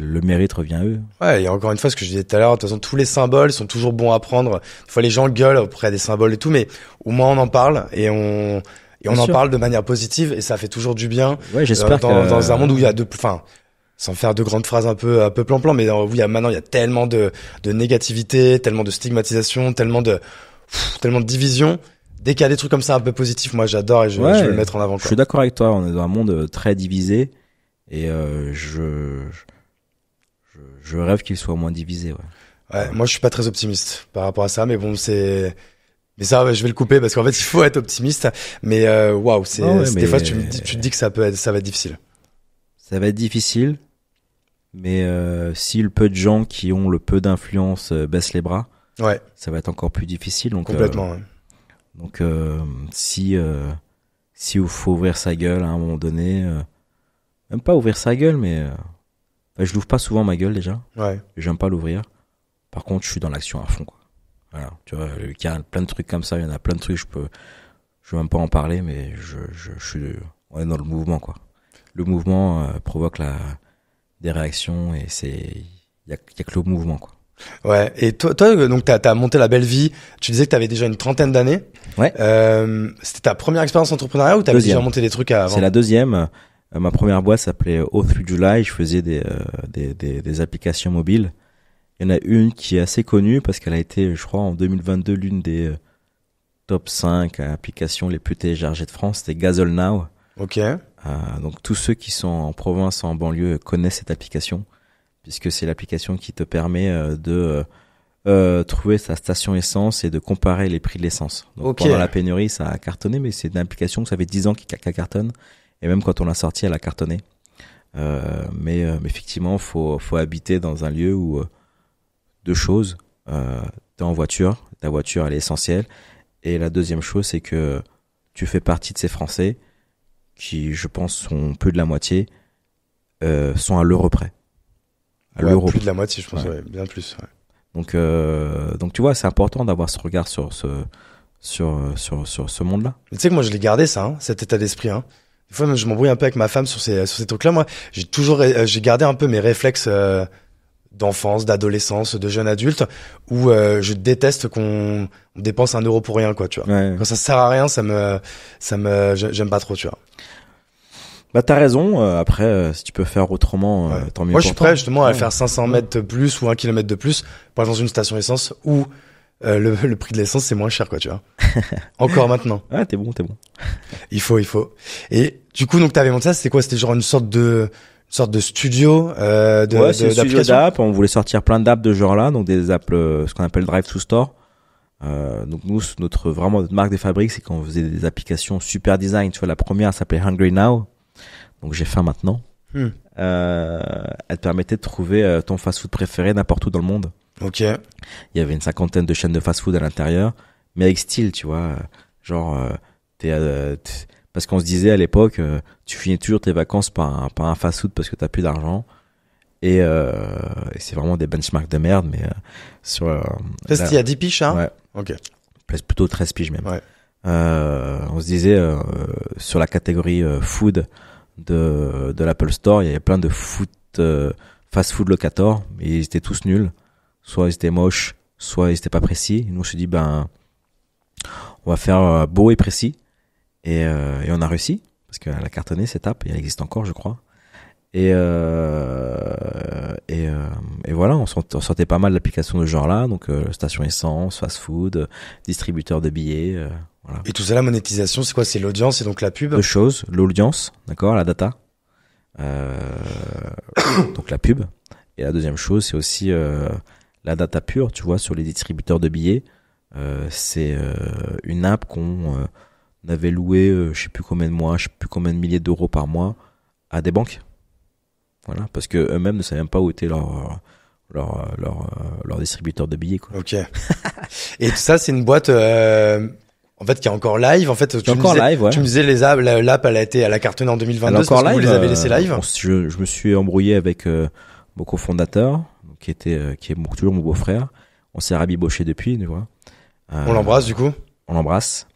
le mérite revient à eux. Ouais, et encore une fois, ce que je disais tout à l'heure, de toute façon, tous les symboles sont toujours bons à prendre. Des fois, les gens gueulent auprès des symboles et tout, mais au moins on en parle et on en parle de manière positive et ça fait toujours du bien. Ouais, j'espère dans un monde où il y a sans faire de grandes phrases un peu plan-plan, mais où il y a tellement de négativité, tellement de stigmatisation, tellement de division. Dès qu'il y a des trucs comme ça un peu positifs, moi j'adore et je veux le mettre en avant, quoi. Je suis d'accord avec toi, on est dans un monde très divisé. Et je rêve qu'il soit moins divisé. Ouais, moi je suis pas très optimiste par rapport à ça, mais bon mais ça je vais le couper parce qu'en fait il faut être optimiste. Mais des fois tu te dis que ça va être difficile. Ça va être difficile, Mais si le peu de gens qui ont le peu d'influence baissent les bras, Ouais, ça va être encore plus difficile. Donc, complètement. Ouais. donc si il faut ouvrir sa gueule à un moment donné, même pas ouvrir sa gueule, mais je l'ouvre pas souvent ma gueule déjà. Ouais. J'aime pas l'ouvrir. Par contre, je suis dans l'action à fond, quoi. Voilà, tu vois, il y a plein de trucs comme ça, il y en a plein de trucs, je veux même pas en parler, mais on est dans le mouvement, quoi. Le mouvement provoque des réactions et il y a que le mouvement, quoi. Ouais. Et toi, donc t'as monté La Belle Vie. Tu disais que t'avais déjà une trentaine d'années. Ouais. C'était ta première expérience entrepreneuriale ou t'avais Deuxième. déjà monté des trucs avant? C'est la deuxième. Ma première boîte s'appelait O3 July. Je faisais des applications mobiles. Il y en a une qui est assez connue parce qu'elle a été, je crois, en 2022, l'une des top 5 applications les plus téléchargées de France. C'était Gazelle Now. Ok. Donc tous ceux qui sont en province, en banlieue, connaissent cette application puisque c'est l'application qui te permet de trouver sa station essence et de comparer les prix de l'essence. Donc Ok. pendant la pénurie, ça a cartonné, mais c'est une application que ça fait 10 ans qu'elle cartonne. Et même quand on l'a sortie, elle a cartonné. Mais effectivement, faut habiter dans un lieu où deux choses. T'es en voiture, ta voiture elle est essentielle. Et la deuxième chose, c'est que tu fais partie de ces Français qui, je pense, sont plus de la moitié, sont à l'euro près. À Ouais, l'euro plus près. de la moitié, je pense. Ouais. Ouais, bien plus. Ouais. Donc tu vois, c'est important d'avoir ce regard sur ce monde-là. Mais tu sais que moi, je l'ai gardé ça, hein, cet état d'esprit. Hein. Des fois, même, je m'embrouille un peu avec ma femme sur ces trucs-là. Moi, j'ai gardé un peu mes réflexes d'enfance, d'adolescence, de jeune adulte, où je déteste qu'on dépense 1 euro pour rien, quoi, tu vois. Ouais. Quand ça sert à rien, j'aime pas trop, tu vois. Bah t'as raison. Après, si tu peux faire autrement, Ouais. tant mieux. Moi, je suis pour toi. prêt justement à Ouais. faire 500 mètres de plus ou 1 kilomètre de plus pour aller dans une station essence où le prix de l'essence c'est moins cher, quoi, tu vois. Encore maintenant. Ouais, t'es bon. Il faut. Et du coup, donc t'avais monté ça, c'était quoi? C'était genre une sorte de studio Ouais, c'est le studio d'application. d'app. On voulait sortir plein d'apps de ce genre-là, donc des apps, ce qu'on appelle Drive to Store. Donc nous, notre marque des fabriques, c'est qu'on faisait des applications super design. Tu vois, la première s'appelait Hungry Now. Donc j'ai faim maintenant. Elle te permettait de trouver ton fast-food préféré n'importe où dans le monde. Ok. Il y avait une 50aine de chaînes de fast-food à l'intérieur, mais avec style, tu vois. Parce qu'on se disait à l'époque, tu finis toujours tes vacances par un fast-food parce que t'as plus d'argent. Et c'est vraiment des benchmarks de merde, mais sur Ça, c'était il y a 10 piges, hein? ouais, Ok. plutôt 13 piges même. Ouais. On se disait sur la catégorie food de l'Apple Store, il y avait plein de fast food locator, mais ils étaient tous nuls. Soit ils étaient moches, soit ils étaient pas précis. Et nous on se dit on va faire beau et précis. Et on a réussi parce qu'elle a cartonné cette app et elle existe encore, je crois. Et voilà, on sortait pas mal d'applications de ce genre-là, donc station essence, fast-food, distributeur de billets, voilà. Et tout ça, la monétisation, c'est quoi? C'est l'audience et donc la pub? Deux choses, l'audience, d'accord, la data, donc la pub. Et la deuxième chose, c'est aussi la data pure, tu vois, sur les distributeurs de billets. C'est une app qu'on avait louée, je sais plus combien de milliers d'euros par mois à des banques. Voilà, parce que eux-mêmes ne savaient même pas où était leur distributeur de billets, quoi. Ok. Et tout ça, c'est une boîte en fait qui est encore live. En fait, tu me disais l'app elle a cartonné en 2022 parce que vous les avez laissés live. Je me suis embrouillé avec mon cofondateur qui est toujours mon beau-frère. On s'est rabiboché depuis, tu vois. On l'embrasse du coup. On l'embrasse.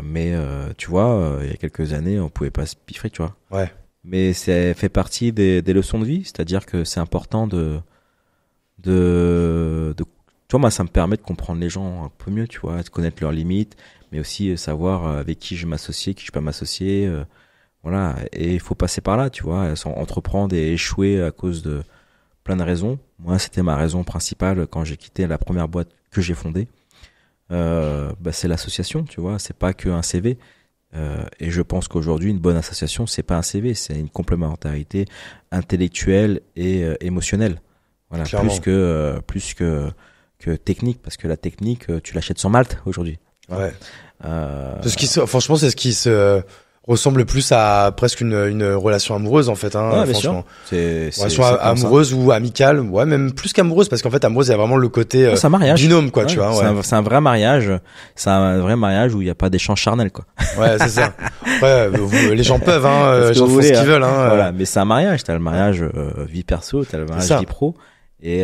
Mais tu vois, il y a quelques années, on pouvait pas se piffrer, tu vois. Ouais. Mais ça fait partie des leçons de vie, c'est-à-dire que c'est important de tu vois, moi ça me permet de comprendre les gens un peu mieux, tu vois, de connaître leurs limites, mais aussi savoir avec qui je m'associe, qui je peux m'associer, voilà, et il faut passer par là, tu vois, entreprendre et échouer à cause de plein de raisons. Moi, c'était ma raison principale quand j'ai quitté la première boîte que j'ai fondée. C'est l'association, tu vois, c'est pas que un CV. Et je pense qu'aujourd'hui, une bonne association, c'est pas un CV, c'est une complémentarité intellectuelle et émotionnelle. Voilà, clairement. plus que technique, parce que la technique, tu l'achètes sur Malte aujourd'hui. Ouais. Franchement, c'est ce qui se ressemble plus à presque une relation amoureuse en fait, hein, Ouais, bien franchement. sûr. Relation amoureuse ou amicale, ouais, même plus qu'amoureuse, parce qu'en fait, amoureuse, il y a vraiment le côté c'est un mariage. binôme, quoi, Ouais, tu vois. c'est un vrai mariage. C'est un vrai mariage où il n'y a pas d'échange charnel, quoi. Ouais, c'est ça. Ouais, les gens peuvent, Ce les que gens vous font voulez, ce qu'ils veulent, hein. Voilà, mais c'est un mariage. T'as le mariage vie perso, t'as le mariage ça. vie pro. Et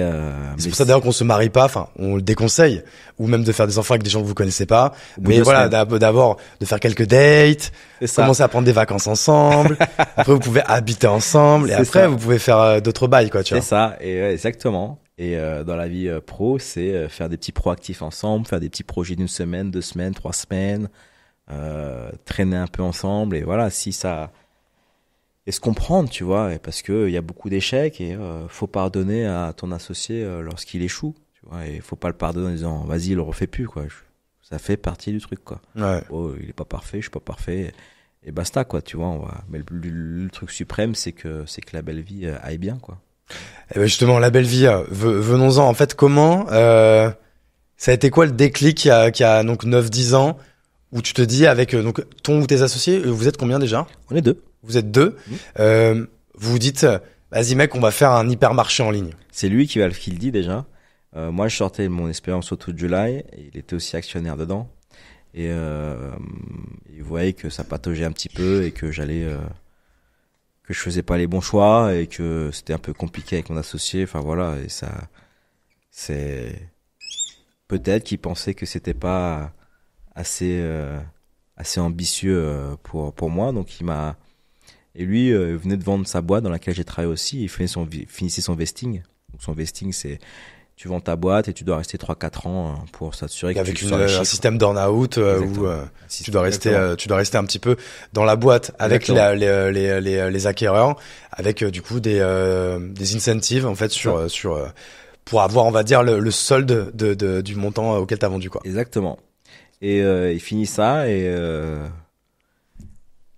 c'est pour ça d'ailleurs qu'on se marie pas, enfin, on le déconseille, ou même de faire des enfants avec des gens que vous connaissez pas. bout Mais de voilà, semaines. d'abord de faire quelques dates, c'est ça. commencer à prendre des vacances ensemble. Après, vous pouvez habiter ensemble, et C'est après, ça. vous pouvez faire d'autres bails, quoi, tu C'est vois. ça. Et exactement. Et dans la vie pro, c'est faire des petits proactifs ensemble, faire des petits projets d'une semaine, 2 semaines, 3 semaines, traîner un peu ensemble. Et voilà, si ça et se comprendre, tu vois, et parce que il y a beaucoup d'échecs et faut pardonner à ton associé lorsqu'il échoue, tu vois, et faut pas le pardonner en disant vas-y, il le refait plus, quoi. Ça fait partie du truc, quoi. Ouais. Oh, il est pas parfait, je suis pas parfait, et basta, quoi, tu vois. Mais le truc suprême, c'est que la belle vie aille bien, quoi. Et ben justement, la belle vie, venons-en. En fait, comment, ça a été quoi le déclic qui a donc 9-10 ans, où tu te dis avec donc ton ou tes associés, vous êtes combien déjà? On est 2. Vous êtes 2. Vous vous dites, vas-y mec, on va faire un hypermarché en ligne. C'est lui qui le dit déjà. Moi, je sortais de mon expérience au To July, et il était aussi actionnaire dedans. Et il voyait que ça pataugeait un petit peu et que que je faisais pas les bons choix et que c'était un peu compliqué avec mon associé. Enfin voilà, et ça, c'est peut-être qu'il pensait que c'était pas assez ambitieux pour moi. Donc il m'a et lui venait de vendre sa boîte dans laquelle j'ai travaillé aussi. Il finissait son vesting. Donc son vesting, c'est tu vends ta boîte et tu dois rester 3-4 ans pour s'assurer que Avec tu sors les un chiffres. système d'earn-out où tu dois rester un petit peu dans la boîte avec les acquéreurs, avec du coup des incentives en fait sur pour avoir, on va dire, le solde du montant auquel tu as vendu, quoi. Exactement. Et il finit ça et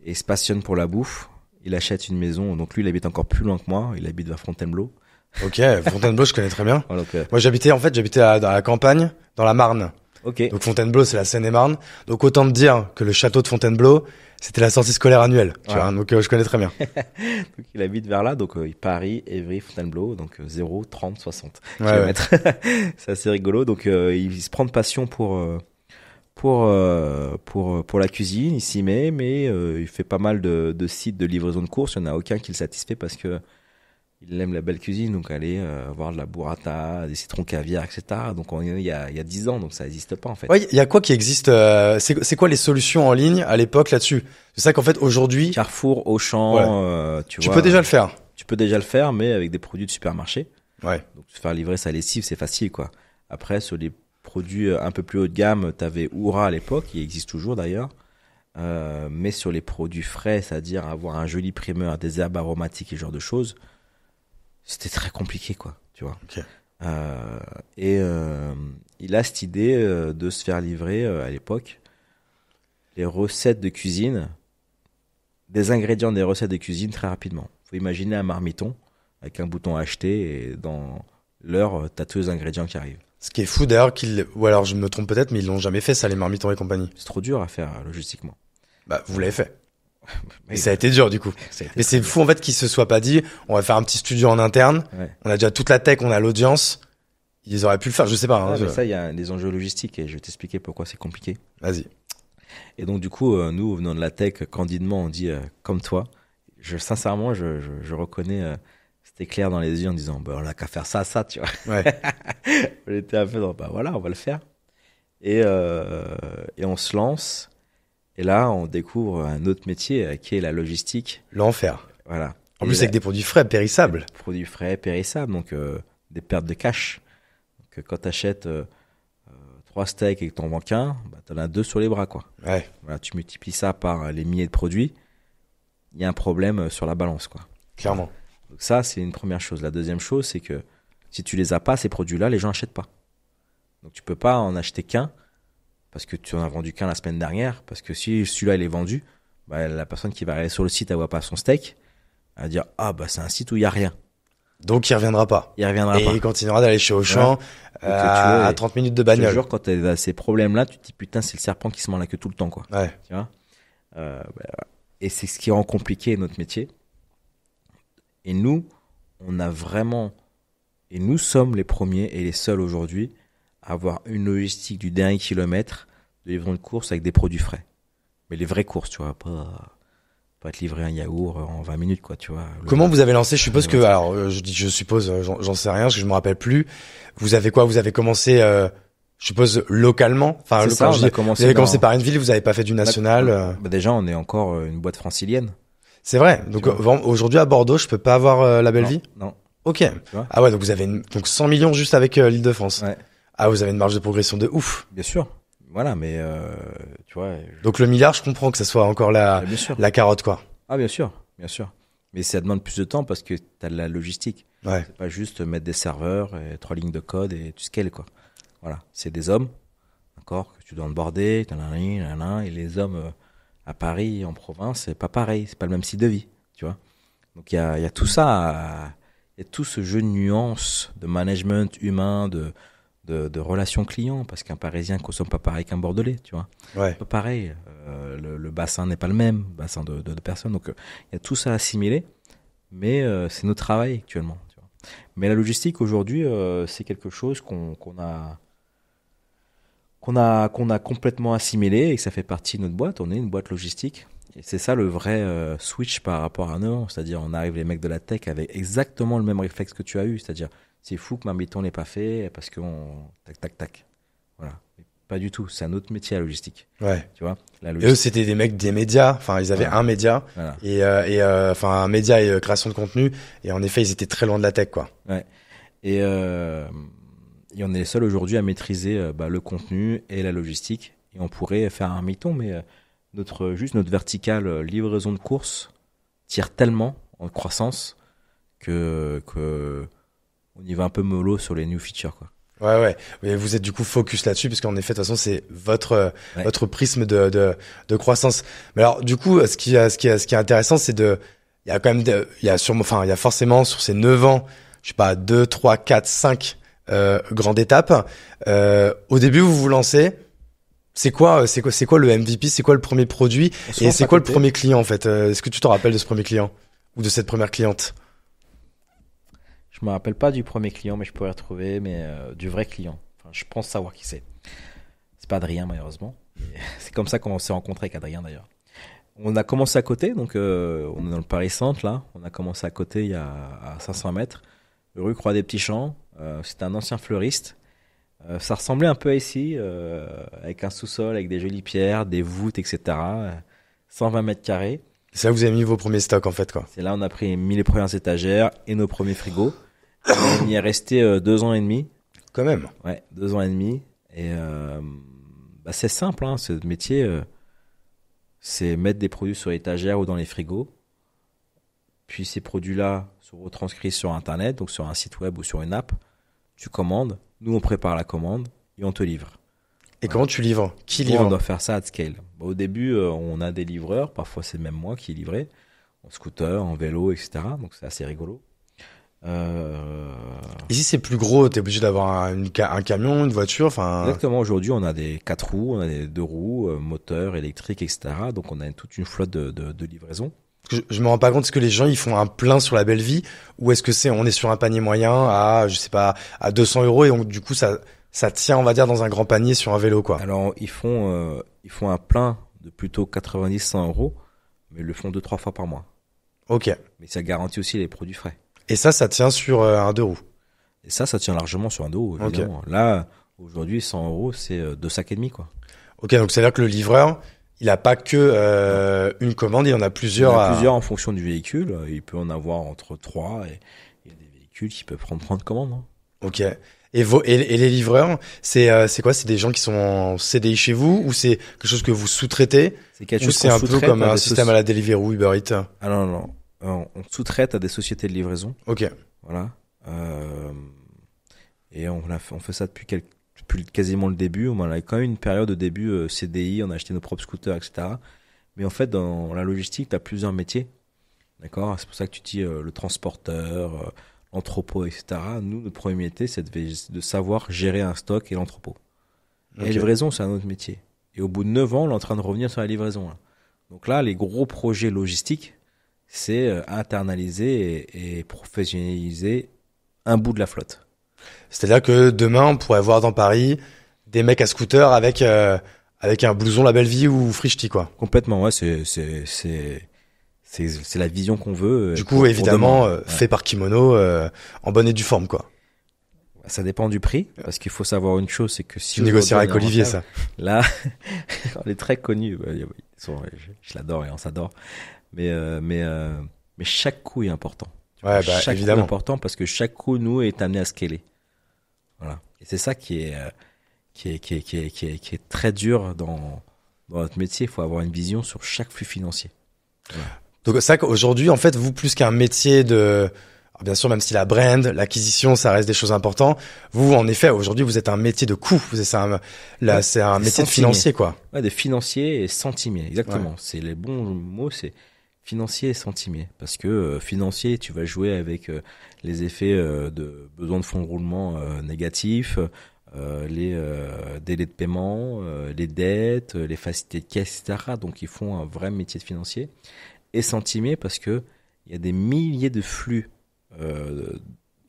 il se passionne pour la bouffe. Il achète une maison. Donc lui, il habite encore plus loin que moi. Il habite vers Fontainebleau. Ok, Fontainebleau, je connais très bien. Oh, donc, Moi, j'habitais dans la campagne, dans la Marne. ok. Donc Fontainebleau, c'est la Seine-et-Marne. Donc autant te dire que le château de Fontainebleau, c'était la sortie scolaire annuelle. Tu vois, donc je connais très bien. Donc il habite vers là. Donc Paris, Évry, Fontainebleau. Donc 0, 30, 60 Ouais, kilomètres. C'est assez rigolo. Donc il se prend de passion pour la cuisine, il s'y met, mais il fait pas mal de sites de livraison de courses. Il n'y en a aucun qui le satisfait parce que il aime la belle cuisine, donc aller voir de la burrata, des citrons caviar, etc. Donc il y a 10 ans, donc ça n'existe pas en fait. Ouais, il y a quoi qui existe c'est quoi les solutions en ligne à l'époque là-dessus? C'est ça qu'en fait aujourd'hui, Carrefour, Auchan, tu vois. peux déjà le faire. Tu peux déjà le faire, mais avec des produits de supermarché. Ouais. Donc se faire livrer sa lessive, c'est facile, quoi. Après, sur les produits un peu plus haut de gamme, t'avais Oura à l'époque, qui existe toujours d'ailleurs. Mais sur les produits frais, c'est-à-dire avoir un joli primeur, des herbes aromatiques et ce genre de choses, c'était très compliqué, quoi, tu vois. Ok. Il a cette idée de se faire livrer à l'époque les recettes de cuisine, des ingrédients des recettes de cuisine très rapidement. Faut imaginer un marmiton avec un bouton acheter et dans l'heure, t'as tous les ingrédients qui arrivent. Ce qui est fou d'ailleurs ou alors je me trompe peut-être, mais ils l'ont jamais fait ça, les marmitons et compagnie. C'est trop dur à faire logistiquement. Bah, vous l'avez fait. Mais Et ça a été dur du coup. Mais c'est fou en fait qu'ils se soient pas dit, on va faire un petit studio en interne. Ouais. On a déjà toute la tech, on a l'audience. Ils auraient pu le faire, je sais pas. Ouais, mais ça, il y a des enjeux logistiques et je vais t'expliquer pourquoi c'est compliqué. Vas-y. Et donc du coup, nous venant de la tech, candidement, on dit comme toi. Sincèrement, je reconnais cet éclair dans les yeux en disant, bah, on n'a qu'à faire ça, tu vois. Ouais. On était un peu dans, bah voilà, on va le faire. Et on se lance. Et là, on découvre un autre métier qui est la logistique. L'enfer. Voilà. En plus, avec des produits frais, périssables. Produits frais, périssables, donc des pertes de cash. Donc quand tu achètes 3 steaks et que tu n'en vends qu'un, bah, tu en as 2 sur les bras, quoi. Ouais. Voilà, tu multiplies ça par les milliers de produits, il y a un problème sur la balance, quoi. Clairement. Donc ça, c'est une première chose. La deuxième chose, c'est que si tu les as pas, ces produits-là, les gens n'achètent pas. Donc tu peux pas en acheter qu'un parce que tu en as vendu qu'un la semaine dernière, parce que si celui-là il est vendu, bah, la personne qui va aller sur le site, elle voit pas son steak, elle va dire ah bah c'est un site où il y a rien. Donc il reviendra pas. Il reviendra Et pas. il continuera d'aller chez Auchan à 30 minutes de Je te bagnole. jure, quand tu as ces problèmes-là, tu te dis putain c'est le serpent qui se mord la queue tout le temps, quoi. Ouais. Tu vois Et c'est ce qui rend compliqué notre métier. Et nous, on a vraiment, et nous sommes les premiers et les seuls aujourd'hui à avoir une logistique du dernier kilomètre de livraison de course avec des produits frais. Mais les vraies courses, tu vois, pas te livrer un yaourt en 20 minutes, quoi, tu vois. Comment vous avez lancé? Je suppose que, alors, je suppose, j'en sais rien, parce que je me rappelle plus. Vous avez quoi? Vous avez commencé, je suppose, localement. Enfin, C'est ça, vous avez commencé par une ville, vous avez pas fait du national. Bah déjà, on est encore une boîte francilienne. C'est vrai. Donc, aujourd'hui, à Bordeaux, je peux pas avoir la belle vie? Non. Ok. Ah ouais, donc vous avez donc 100 millions juste avec l'Île-de-France. Ouais. Ah, vous avez une marge de progression de ouf. Bien sûr. Voilà, mais tu vois. Donc le milliard, je comprends que ça soit encore la carotte, quoi. Ah, bien sûr, bien sûr. Mais ça demande plus de temps parce que t'as de la logistique. Ouais. C'est pas juste mettre des serveurs, et 3 lignes de code et tu scales, quoi. Voilà. C'est des hommes, d'accord, que tu dois onboarder, et les hommes à Paris, en province, c'est pas pareil. C'est pas le même style de vie, tu vois. Donc il y a tout ça, il y a tout ce jeu de nuances, de management humain, de relations clients, parce qu'un Parisien consomme pas pareil qu'un Bordelais, tu vois. Ouais. Pas pareil. Le bassin n'est pas le même, bassin de personnes. Donc, il y a tout ça à assimiler, mais c'est notre travail actuellement. Tu vois. Mais la logistique aujourd'hui, c'est quelque chose qu'on a complètement assimilé et que ça fait partie de notre boîte. On est une boîte logistique. Et c'est ça le vrai switch par rapport à nous. C'est-à-dire, on arrive les mecs de la tech avec exactement le même réflexe que tu as eu. C'est-à-dire, c'est fou que Marmiton l'ait pas fait parce qu'on tac. Voilà. Mais pas du tout. C'est un autre métier, la logistique. Ouais. Tu vois. Et eux, c'était des mecs des médias. Enfin, ils avaient un média et enfin un média et création de contenu. Et en effet, ils étaient très loin de la tech, quoi. Ouais. Et on est les seuls aujourd'hui à maîtriser le contenu et la logistique. Et on pourrait faire un Marmiton, mais notre verticale livraison de courses tire tellement en croissance que on y va un peu mollo sur les new features, quoi. Ouais. Mais vous êtes du coup focus là-dessus, parce qu'en effet, de toute façon, c'est votre prisme de croissance. Mais alors, du coup, ce qui est intéressant, c'est il y a quand même il y a forcément sur ces 9 ans, je sais pas, 2, 3, 4, 5 grandes étapes. Au début, vous vous lancez. C'est quoi le MVP? C'est quoi le premier produit? Et c'est quoi le premier client, en fait? Est-ce que tu te rappelles de ce premier client? Ou de cette première cliente? Je me rappelle pas du premier client, mais je pourrais retrouver, du vrai client. Enfin, je pense savoir qui c'est. C'est pas Adrien, malheureusement. C'est comme ça qu'on s'est rencontré avec Adrien, d'ailleurs. On a commencé à côté, donc on est dans le Paris Centre, là. On a commencé à côté il y a à 500 mètres, rue Croix des Petits Champs. C'était un ancien fleuriste. Ça ressemblait un peu à ici, avec un sous-sol, avec des jolies pierres, des voûtes, etc. 120 mètres carrés. C'est là que vous avez mis vos premiers stocks, en fait, quoi. C'est là on a mis les premières étagères et nos premiers frigos. On y est resté 2 ans et demi. Quand même. Ouais, 2 ans et demi. Et c'est simple, hein, ce métier. C'est mettre des produits sur étagère ou dans les frigos. Puis ces produits-là sont retranscrits sur Internet, donc sur un site web ou sur une app. Tu commandes, nous on prépare la commande et on te livre. Et comment tu livres? Qui livre? On doit faire ça à scale. Au début, on a des livreurs, parfois c'est même moi qui livrais, en scooter, en vélo, etc. Donc c'est assez rigolo. Ici c'est plus gros, t'es obligé d'avoir un camion, une voiture, enfin. Exactement. Aujourd'hui, on a des 4 roues, on a des 2 roues, moteur, électrique, etc. Donc on a toute une flotte de livraison. Je me rends pas compte, est-ce que les gens ils font un plein sur la belle vie, ou est-ce que on est sur un panier moyen à, je sais pas, à 200 € et donc du coup ça tient, on va dire, dans un grand panier sur un vélo, quoi. Alors ils font un plein de plutôt 90-100 €, mais ils le font 2-3 fois par mois. Ok. Mais ça garantit aussi les produits frais. Et ça tient sur un 2 roues. Et ça tient largement sur un 2 roues, évidemment. Okay. Là, aujourd'hui, 100 €, c'est 2 sacs et demi, quoi. Ok, donc c'est-à-dire que le livreur, il a pas que une commande, il y en a plusieurs. Il y en a plusieurs en fonction du véhicule. Il peut en avoir entre 3 et il y a des véhicules qui peuvent prendre commande. Hein. Ok. Et les livreurs, c'est quoi? C'est des gens qui sont en CDI chez vous, ou c'est quelque chose que vous sous-traitez? C'est quelque ou chose c'est un peu comme un système à la Deliveroo, Uber Eats? Ah non. On sous-traite à des sociétés de livraison. Ok. Voilà. Et on fait ça depuis quasiment le début. On a quand même une période de début CDI, on a acheté nos propres scooters, etc. Mais en fait, dans la logistique, tu as plusieurs métiers. D'accord? C'est pour ça que tu dis le transporteur, l'entrepôt, etc. Nous, notre premier métier, c'est de savoir gérer un stock et l'entrepôt. Okay. Et la livraison, c'est un autre métier. Et au bout de 9 ans, on est en train de revenir sur la livraison. Là. Donc là, les gros projets logistiques, c'est internaliser et professionnaliser un bout de la flotte. C'est-à-dire que demain, on pourrait voir dans Paris des mecs à scooter avec un blouson La Belle Vie ou Frishti, quoi. Complètement, ouais, c'est la vision qu'on veut. Du coup, évidemment, demain. fait par kimono, en bonne et due forme, quoi. Ça dépend du prix, parce qu'il faut savoir une chose, c'est que si tu négocieras avec Olivier, ça. Là, on est très connus. Je l'adore et on s'adore. Mais chaque coup est important. Ouais, chaque évidemment. coup est important parce que chaque coup, nous, est amené à scaler. Voilà. Et c'est ça qui est très dur dans notre métier. Il faut avoir une vision sur chaque flux financier. Voilà. Donc, ça qu'aujourd'hui, en fait, vous, plus qu'un métier de, alors bien sûr, même si la brand, l'acquisition, ça reste des choses importantes. Vous, en effet, aujourd'hui, vous êtes un métier de coût. C'est un métier de financier, quoi. Ouais, de financier et centimier. Exactement. Ouais. C'est les bons mots, c'est financier et centimier. Parce que financier, tu vas jouer avec les effets de besoin de fonds de roulement négatifs, les délais de paiement, les dettes, les facilités de caisse, etc. Donc, ils font un vrai métier de financier. Et centimier parce que il y a des milliers de flux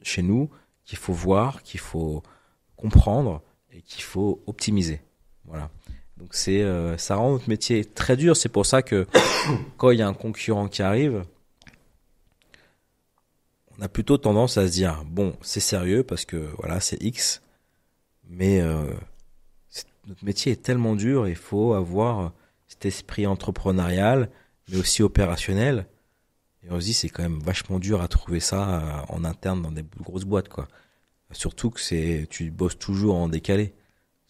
chez nous qu'il faut voir, qu'il faut comprendre et qu'il faut optimiser. Voilà. Donc ça rend notre métier très dur. C'est pour ça que quand il y a un concurrent qui arrive, on a plutôt tendance à se dire bon, c'est sérieux parce que voilà, c'est X, mais notre métier est tellement dur, il faut avoir cet esprit entrepreneurial, mais aussi opérationnel. Et on se dit, c'est quand même vachement dur à trouver ça en interne dans des grosses boîtes, quoi. Surtout que tu bosses toujours en décalé.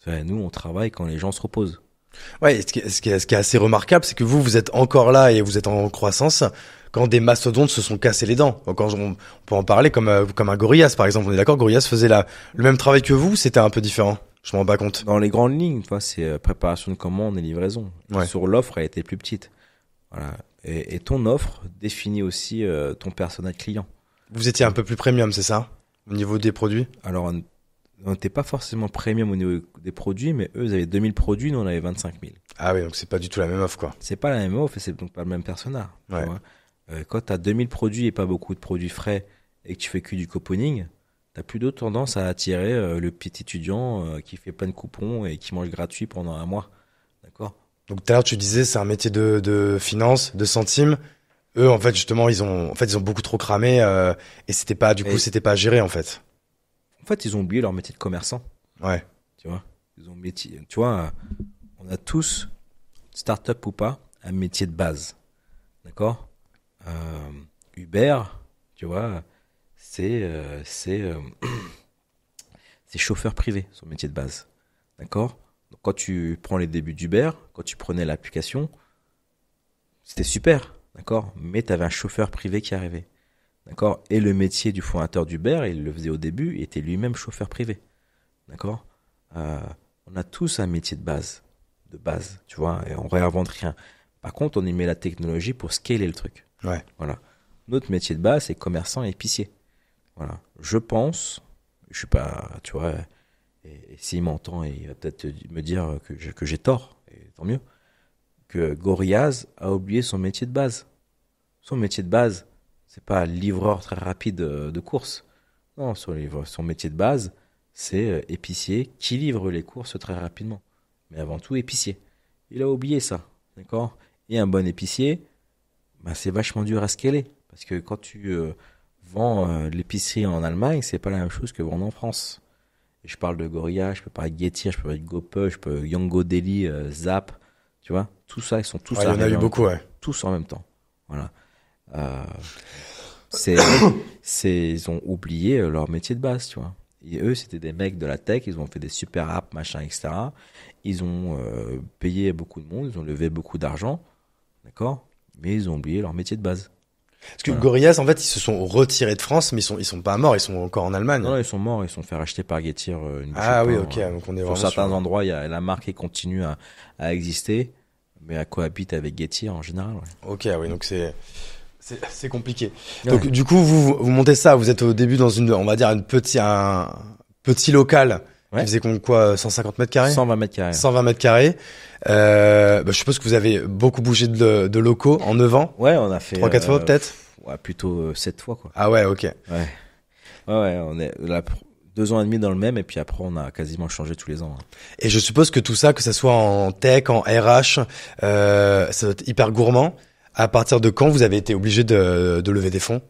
Nous, on travaille quand les gens se reposent. Ouais, ce qui est assez remarquable, c'est que vous êtes encore là et vous êtes en croissance quand des mastodontes se sont cassés les dents. Quand on peut en parler comme un Gorillaz, par exemple. On est d'accord, Gorillaz faisait le même travail que vous, c'était un peu différent. Je m'en rends pas compte. Dans les grandes lignes, c'est préparation de commande et livraison. Ouais. Sur l'offre, elle était plus petite. Voilà. Et ton offre définit aussi ton personnel client. Vous étiez un peu plus premium, c'est ça, au niveau des produits? Alors, on n'était pas forcément premium au niveau des produits, mais eux, ils avaient 2000 produits, nous, on avait 25 000. Ah oui, donc c'est pas du tout la même offre, quoi. C'est pas la même offre et c'est donc pas le même persona. Ouais. Tu vois. Quand tu as 2000 produits et pas beaucoup de produits frais et que tu fais que du couponing, tu as plutôt tendance à attirer le petit étudiant qui fait plein de coupons et qui mange gratuit pendant un mois. D'accord ? Donc tout à l'heure, tu disais, c'est un métier de finance, de centimes. Eux, en fait, justement, ils ont beaucoup trop cramé et c'était pas géré, en fait. En fait, ils ont oublié leur métier de commerçant. Ouais. Tu vois, tu vois, on a tous, start-up ou pas, un métier de base. D'accord ? Uber, tu vois, c'est chauffeur privé, son métier de base. D'accord ? Donc, quand tu prends les débuts d'Uber, quand tu prenais l'application, c'était super, d'accord ? Mais tu avais un chauffeur privé qui arrivait, d'accord ? Et le métier du fondateur d'Uber, il le faisait au début, il était lui-même chauffeur privé, d'accord ? On a tous un métier de base, tu vois, et on réinvente rien. Par contre, on y met la technologie pour scaler le truc. Ouais. Voilà. Notre métier de base, c'est commerçant et épicier. Voilà. Je pense, je suis pas, tu vois. Et s'il m'entend, il va peut-être me dire que j'ai tort, et tant mieux, que Gorillaz a oublié son métier de base. Son métier de base, c'est pas livreur très rapide de courses. Non, son métier de base, c'est épicier qui livre les courses très rapidement. Mais avant tout, épicier. Il a oublié ça, d'accord ? Et un bon épicier, c'est vachement dur à scaler. Parce que quand tu vends l'épicerie en Allemagne, c'est pas la même chose que vendre en France. Je parle de Gorilla, je peux parler de Getir, je peux parler de GoPush, je peux Yango Deli, Zap, tu vois, tout ça, ils sont tous il y en a eu beaucoup, ouais. Tous en même temps. Voilà. Ils ont oublié leur métier de base, tu vois. Et eux, c'était des mecs de la tech, ils ont fait des super apps, machin, etc. Ils ont payé beaucoup de monde, ils ont levé beaucoup d'argent, d'accord ? Mais ils ont oublié leur métier de base. Parce que Gorillaz, en fait, ils se sont retirés de France, mais ils sont pas morts, ils sont encore en Allemagne. Non, ils sont morts, ils se sont fait racheter par Getir. Oui, ok. Donc on est sur certains endroits, la marque continue à exister, mais elle cohabite avec Getir en général. Ouais. Ok, oui, donc c'est compliqué. Ouais. Donc du coup, vous montez ça, vous êtes au début dans on va dire un petit local Ouais. Qui faisait quoi, 150 mètres carrés? 120 mètres carrés. 120 mètres carrés. Je suppose que vous avez beaucoup bougé de locaux en 9 ans. Ouais, on a fait 3-4 fois peut-être. Ouais, plutôt 7 fois quoi. Ah ouais, ok. Ouais, on est là 2 ans et demi dans le même et puis après on a quasiment changé tous les ans. Hein. Et je suppose que tout ça, que ça soit en tech, en RH, ça doit être hyper gourmand. À partir de quand vous avez été obligé de lever des fonds?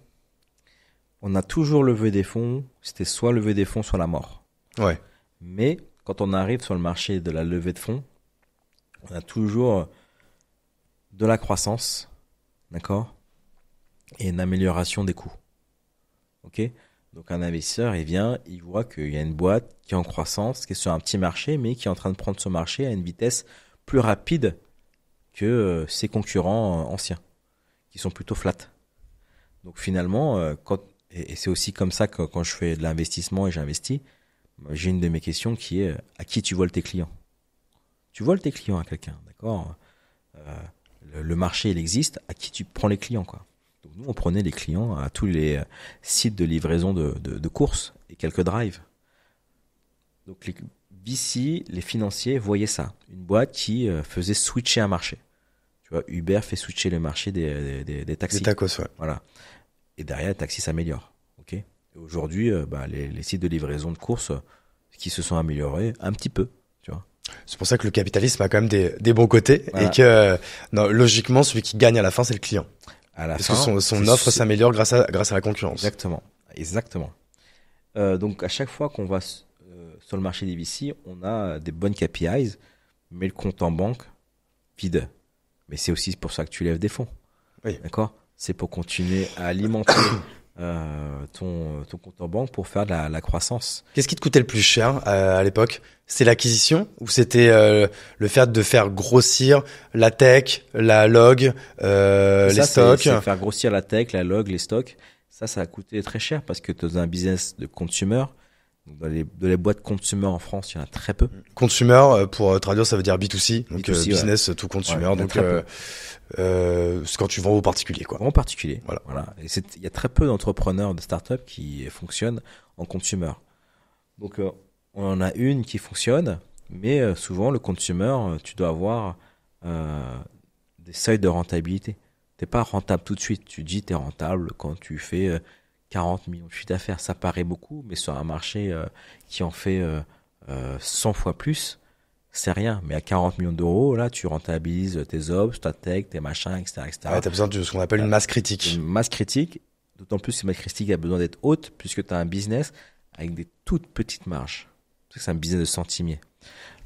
On a toujours levé des fonds. C'était soit lever des fonds, soit la mort. Ouais. Mais quand on arrive sur le marché de la levée de fonds, on a toujours de la croissance, d'accord, et une amélioration des coûts. Ok. Donc un investisseur, il vient, il voit qu'il y a une boîte qui est en croissance, qui est sur un petit marché, mais qui est en train de prendre ce marché à une vitesse plus rapide que ses concurrents anciens, qui sont plutôt flat. Donc finalement, et c'est aussi comme ça que quand je fais de l'investissement et j'investis, j'ai une de mes questions qui est à qui tu voles tes clients? Tu voles tes clients à quelqu'un, d'accord? Le marché, il existe, à qui tu prends les clients, quoi? Donc nous, on prenait les clients à tous les sites de livraison de courses et quelques drives. Donc les VC, les financiers voyaient ça. Une boîte qui faisait switcher un marché. Tu vois, Uber fait switcher le marché des taxis. Des tacos, ouais. Voilà. Et derrière, le taxi s'améliore. Ok. Et aujourd'hui, les sites de livraison de courses qui se sont améliorés un petit peu. Tu vois. C'est pour ça que le capitalisme a quand même des bons côtés Voilà. et que logiquement, celui qui gagne à la fin, c'est le client. À la Parce fin, que son offre s'améliore grâce à la concurrence. Exactement. Donc à chaque fois qu'on va sur le marché des VC, on a des bonnes KPIs, mais le compte en banque vide. Mais c'est aussi pour ça que tu lèves des fonds. Oui. D'accord? C'est pour continuer à alimenter ton compte en banque pour faire de la croissance. Qu'est-ce qui te coûtait le plus cher à l'époque? C'est l'acquisition ou c'était le fait de faire grossir la tech, la log, les stocks? C'est faire grossir la tech, la log, les stocks. Ça a coûté très cher parce que dans un business de consumer, dans les boîtes consumer en France, il y en a très peu. Consumer, pour traduire, ça veut dire B2C, donc B2C, business to consumer. Ouais, donc c'est quand tu vends aux particuliers, quoi. En particulier. Voilà. Et il y a très peu d'entrepreneurs, de startups qui fonctionnent en consumer. Donc, on en a une qui fonctionne, mais souvent, le consumer, tu dois avoir des seuils de rentabilité. T'es pas rentable tout de suite. Tu dis t'es rentable quand tu fais 40 millions de chiffre d'affaires. Ça paraît beaucoup, mais sur un marché qui en fait 100 fois plus, c'est rien. Mais à 40 millions d'euros, là, tu rentabilises tes ops, ta tech, tes machins, etc., etc. Ouais, t'as besoin de ce qu'on appelle une masse critique. Une masse critique, d'autant plus que cette masse critique a besoin d'être haute, puisque tu as un business avec des toutes petites marges. Parce que c'est un business de centimiers.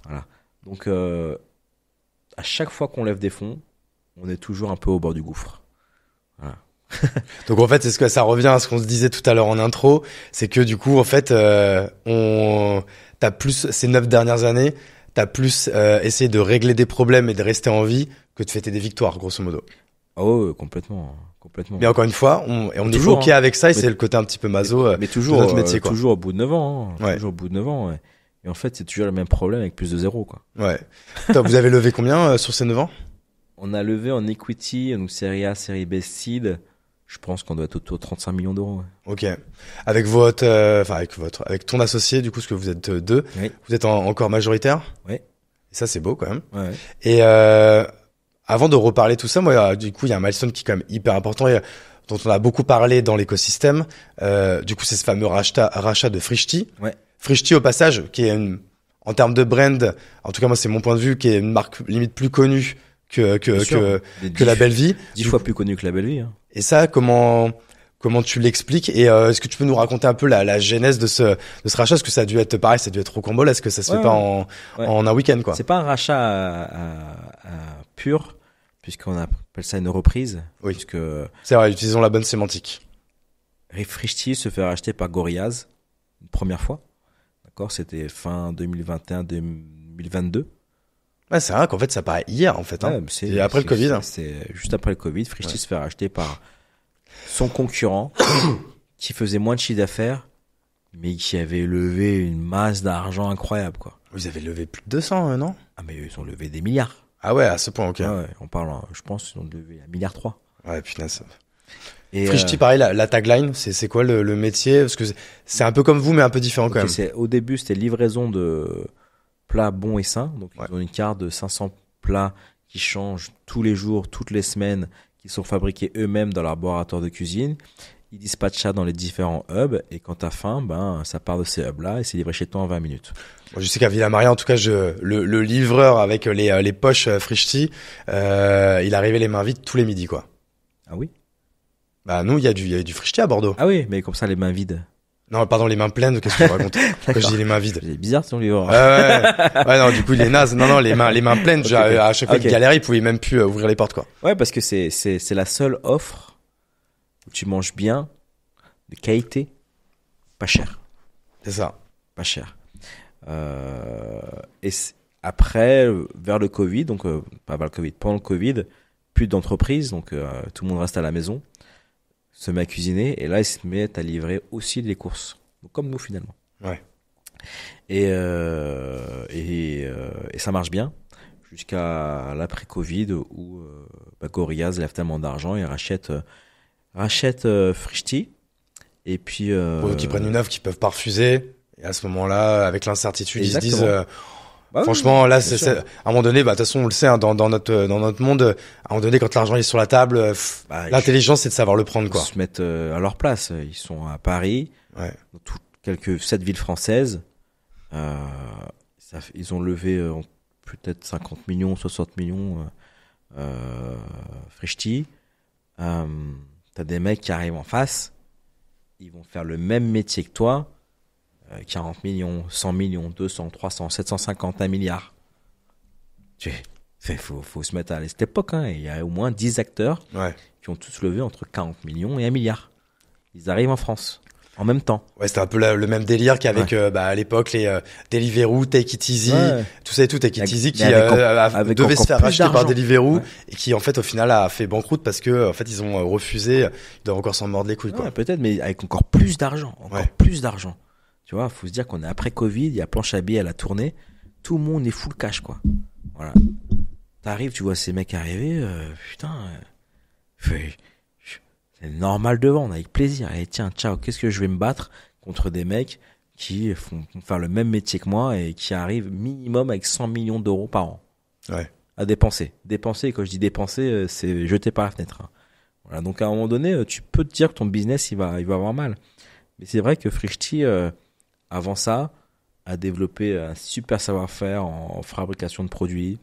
Voilà. Donc, à chaque fois qu'on lève des fonds, on est toujours un peu au bord du gouffre. Voilà. Donc en fait, c'est ce que ça revient à ce qu'on se disait tout à l'heure en intro, c'est que du coup, en fait, t'as plus ces 9 dernières années, t'as plus essayé de régler des problèmes et de rester en vie que de fêter des victoires, grosso modo. Oh, complètement. Mais encore une fois, on est toujours, ok avec ça et c'est le côté un petit peu maso mais toujours, de notre métier, quoi. toujours au bout de 9 ans. Hein. Ouais. Toujours au bout de 9 ans. Ouais. Et en fait, c'est toujours le même problème avec plus de zéro, quoi. Ouais. Vous avez levé combien sur ces 9 ans? On a levé en equity, donc série A, série B, seed. Je pense qu'on doit être autour de 35 millions d'euros. Ouais. Ok. Avec avec ton associé, du coup, parce que vous êtes deux, Oui. vous êtes encore majoritaire. Oui. Et ça, c'est beau quand même. Ouais. Et avant de reparler tout ça, moi, du coup, il y a un milestone qui est quand même hyper important et dont on a beaucoup parlé dans l'écosystème. Du coup, c'est ce fameux rachat de Frishti. Ouais. Frishti, au passage, qui est en termes de brand, en tout cas, moi, c'est mon point de vue, qui est une marque limite plus connue que la Belle Vie. 10 fois plus connu que la Belle Vie. Hein. Et ça, comment tu l'expliques? Et est-ce que tu peux nous raconter un peu la genèse de ce rachat? Est-ce que ça a dû être pareil, ça a dû être rocambole? Est-ce que ça se fait pas en un week-end, quoi? C'est pas un rachat pur, puisqu'on appelle ça une reprise. Oui. Puisque C'est vrai, utilisons la bonne sémantique. Frishti se fait racheter par Gorillaz une première fois. D'accord, c'était fin 2021-2022. Ouais, c'est vrai qu'en fait, ça paraît hier, en fait. Hein. Ouais, c'est après le Covid. C'est juste après le Covid. Frishti se fait racheter par son concurrent qui faisait moins de chiffre d'affaires, mais qui avait levé une masse d'argent incroyable, quoi. Vous avez levé plus de 200, non? Ah, mais ils ont levé des milliards. Ah ouais, à ce point, ok. Ouais, on parle, je pense qu'ils ont levé 1,3 milliard. Ouais, putain, ça. Et Frishti, pareil, la tagline, c'est quoi le métier? Parce que c'est un peu comme vous, mais un peu différent quand même. Au début, c'était livraison de plats bons et sains. Donc, Ouais. ils ont une carte de 500 plats qui changent tous les jours, toutes les semaines, qui sont fabriqués eux-mêmes dans leur laboratoire de cuisine. Ils dispatchent ça dans les différents hubs. Et quand t'as faim, ça part de ces hubs-là et c'est livré chez toi en 20 minutes. Moi, je sais qu'à Villa-Maria, en tout cas, le livreur avec les poches Frishti, il arrivait les mains vides tous les midis, quoi. Ah oui? Bah, nous, il y a du Frishti à Bordeaux. Ah oui, mais comme ça, les mains vides. Non, pardon, les mains pleines, qu'est-ce que je raconte? Quand je dis les mains vides. C'est bizarre ton livreur. Ouais, non, du coup, il est naze. Non, les mains pleines. Ok, À chaque fois ok. qu'il galérait, il pouvait même plus ouvrir les portes, quoi. Ouais, parce que c'est la seule offre où tu manges bien, de qualité, pas cher. C'est ça. Pas cher. Après, vers le Covid, donc pas vers le Covid, pendant le Covid, plus d'entreprises, donc tout le monde reste à la maison, se met à cuisiner, et là, ils se mettent à livrer aussi les courses. Donc, comme nous, finalement. Ouais. Et ça marche bien, jusqu'à l'après-Covid, où Gorillaz lève tellement d'argent et rachète Frishti. Et puis Donc, ils prennent une offre qu'ils peuvent pas refuser. Et à ce moment-là, avec l'incertitude, ils se disent, Bah oui, franchement, là, bien sûr. à un moment donné, bah, de toute façon, on le sait, hein, dans notre monde, à un moment donné, quand l'argent est sur la table, l'intelligence, c'est de savoir le prendre, quoi. Ils se mettent à leur place. Ils sont à Paris, Ouais. dans quelques 7 villes françaises. Ils ont levé peut-être 50 millions, 60 millions Frishti. T'as des mecs qui arrivent en face, ils vont faire le même métier que toi, 40 millions, 100 millions, 200, 300, 750, 1 milliard. Faut se mettre à cette époque, hein. Il y a au moins 10 acteurs Ouais. qui ont tous levé entre 40 millions et 1 milliard. Ils arrivent en France, en même temps. Ouais, c'était un peu le même délire qu'avec, à l'époque, les Deliveroo, Take It Easy, Ouais. tout ça et tout, Take It Easy, qui mais avec devait se encore faire plus racheter par d'argent. Deliveroo, Ouais. et qui, en fait, au final, a fait banqueroute parce que, en fait, ils ont refusé, ils doivent encore s'en mordre les couilles, quoi. Ouais, peut-être, mais avec encore plus d'argent. Ouais. Plus d'argent. Tu vois, faut se dire qu'on est après Covid, il y a planche à billets à la tournée. Tout le monde est full cash, quoi. Voilà. T'arrives, tu vois ces mecs arriver, c'est normal de vendre, avec plaisir. Allez, tiens, ciao, qu'est-ce que je vais me battre contre des mecs qui font faire le même métier que moi et qui arrivent minimum avec 100 millions d'euros par an. Ouais. À dépenser. Dépenser, quand je dis dépenser, c'est jeter par la fenêtre, hein. Voilà. Donc, à un moment donné, tu peux te dire que ton business, il va avoir mal. Mais c'est vrai que Frishti, avant ça, a développé un super savoir-faire en fabrication de produits,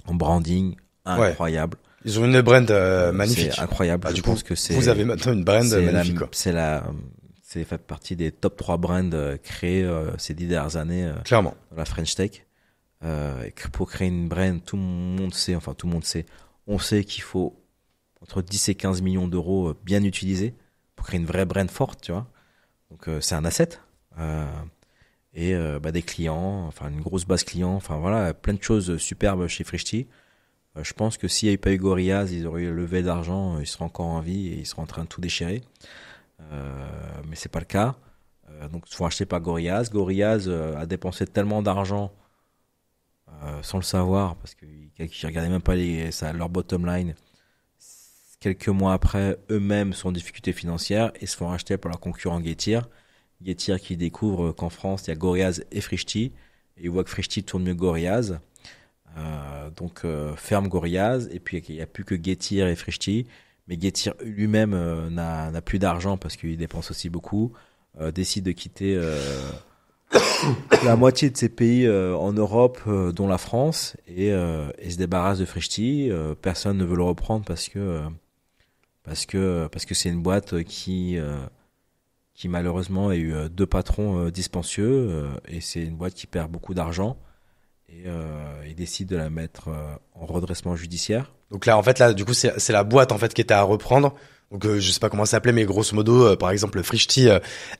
en branding, incroyable. Ils ont une brand magnifique. C'est incroyable. Bah, Je du pense coup, que c'est. vous avez maintenant une brand magnifique, quoi. C'est fait partie des top 3 brands créés ces 10 dernières années Clairement. dans la French Tech. Et pour créer une brand, tout le monde sait, on sait qu'il faut entre 10 et 15 millions d'euros bien utilisés pour créer une vraie brand forte, tu vois. Donc c'est un asset. Des clients, enfin une grosse base client, enfin voilà, plein de choses superbes chez Frishti. Je pense que s'il n'y avait pas eu Gorillaz, ils auraient levé d'argent, ils seraient encore en vie et ils seraient en train de tout déchirer. Mais c'est pas le cas. Donc ils sont achetés par Gorillaz. Gorillaz a dépensé tellement d'argent sans le savoir parce qu'ils regardaient même pas leur bottom line. Quelques mois après, eux-mêmes sont en difficulté financière et se font racheter par leur concurrent Getir. Getir qui découvre qu'en France, il y a Gorillaz et Frishti. Et ils voient que Frishti tourne mieux que Gorillaz. Donc ferme Gorillaz. Et puis il n'y a plus que Getir et Frishti. Mais Getir lui-même n'a plus d'argent parce qu'il dépense aussi beaucoup. Décide de quitter la moitié de ses pays en Europe, dont la France. Et se débarrasse de Frishti. Personne ne veut le reprendre parce que c'est une boîte qui malheureusement a eu 2 patrons dispensieux et c'est une boîte qui perd beaucoup d'argent et il décide de la mettre en redressement judiciaire. Donc là, en fait, du coup, c'est la boîte, en fait, qui était à reprendre. Donc, je sais pas comment ça s'appelait, mais grosso modo, par exemple, le Frishti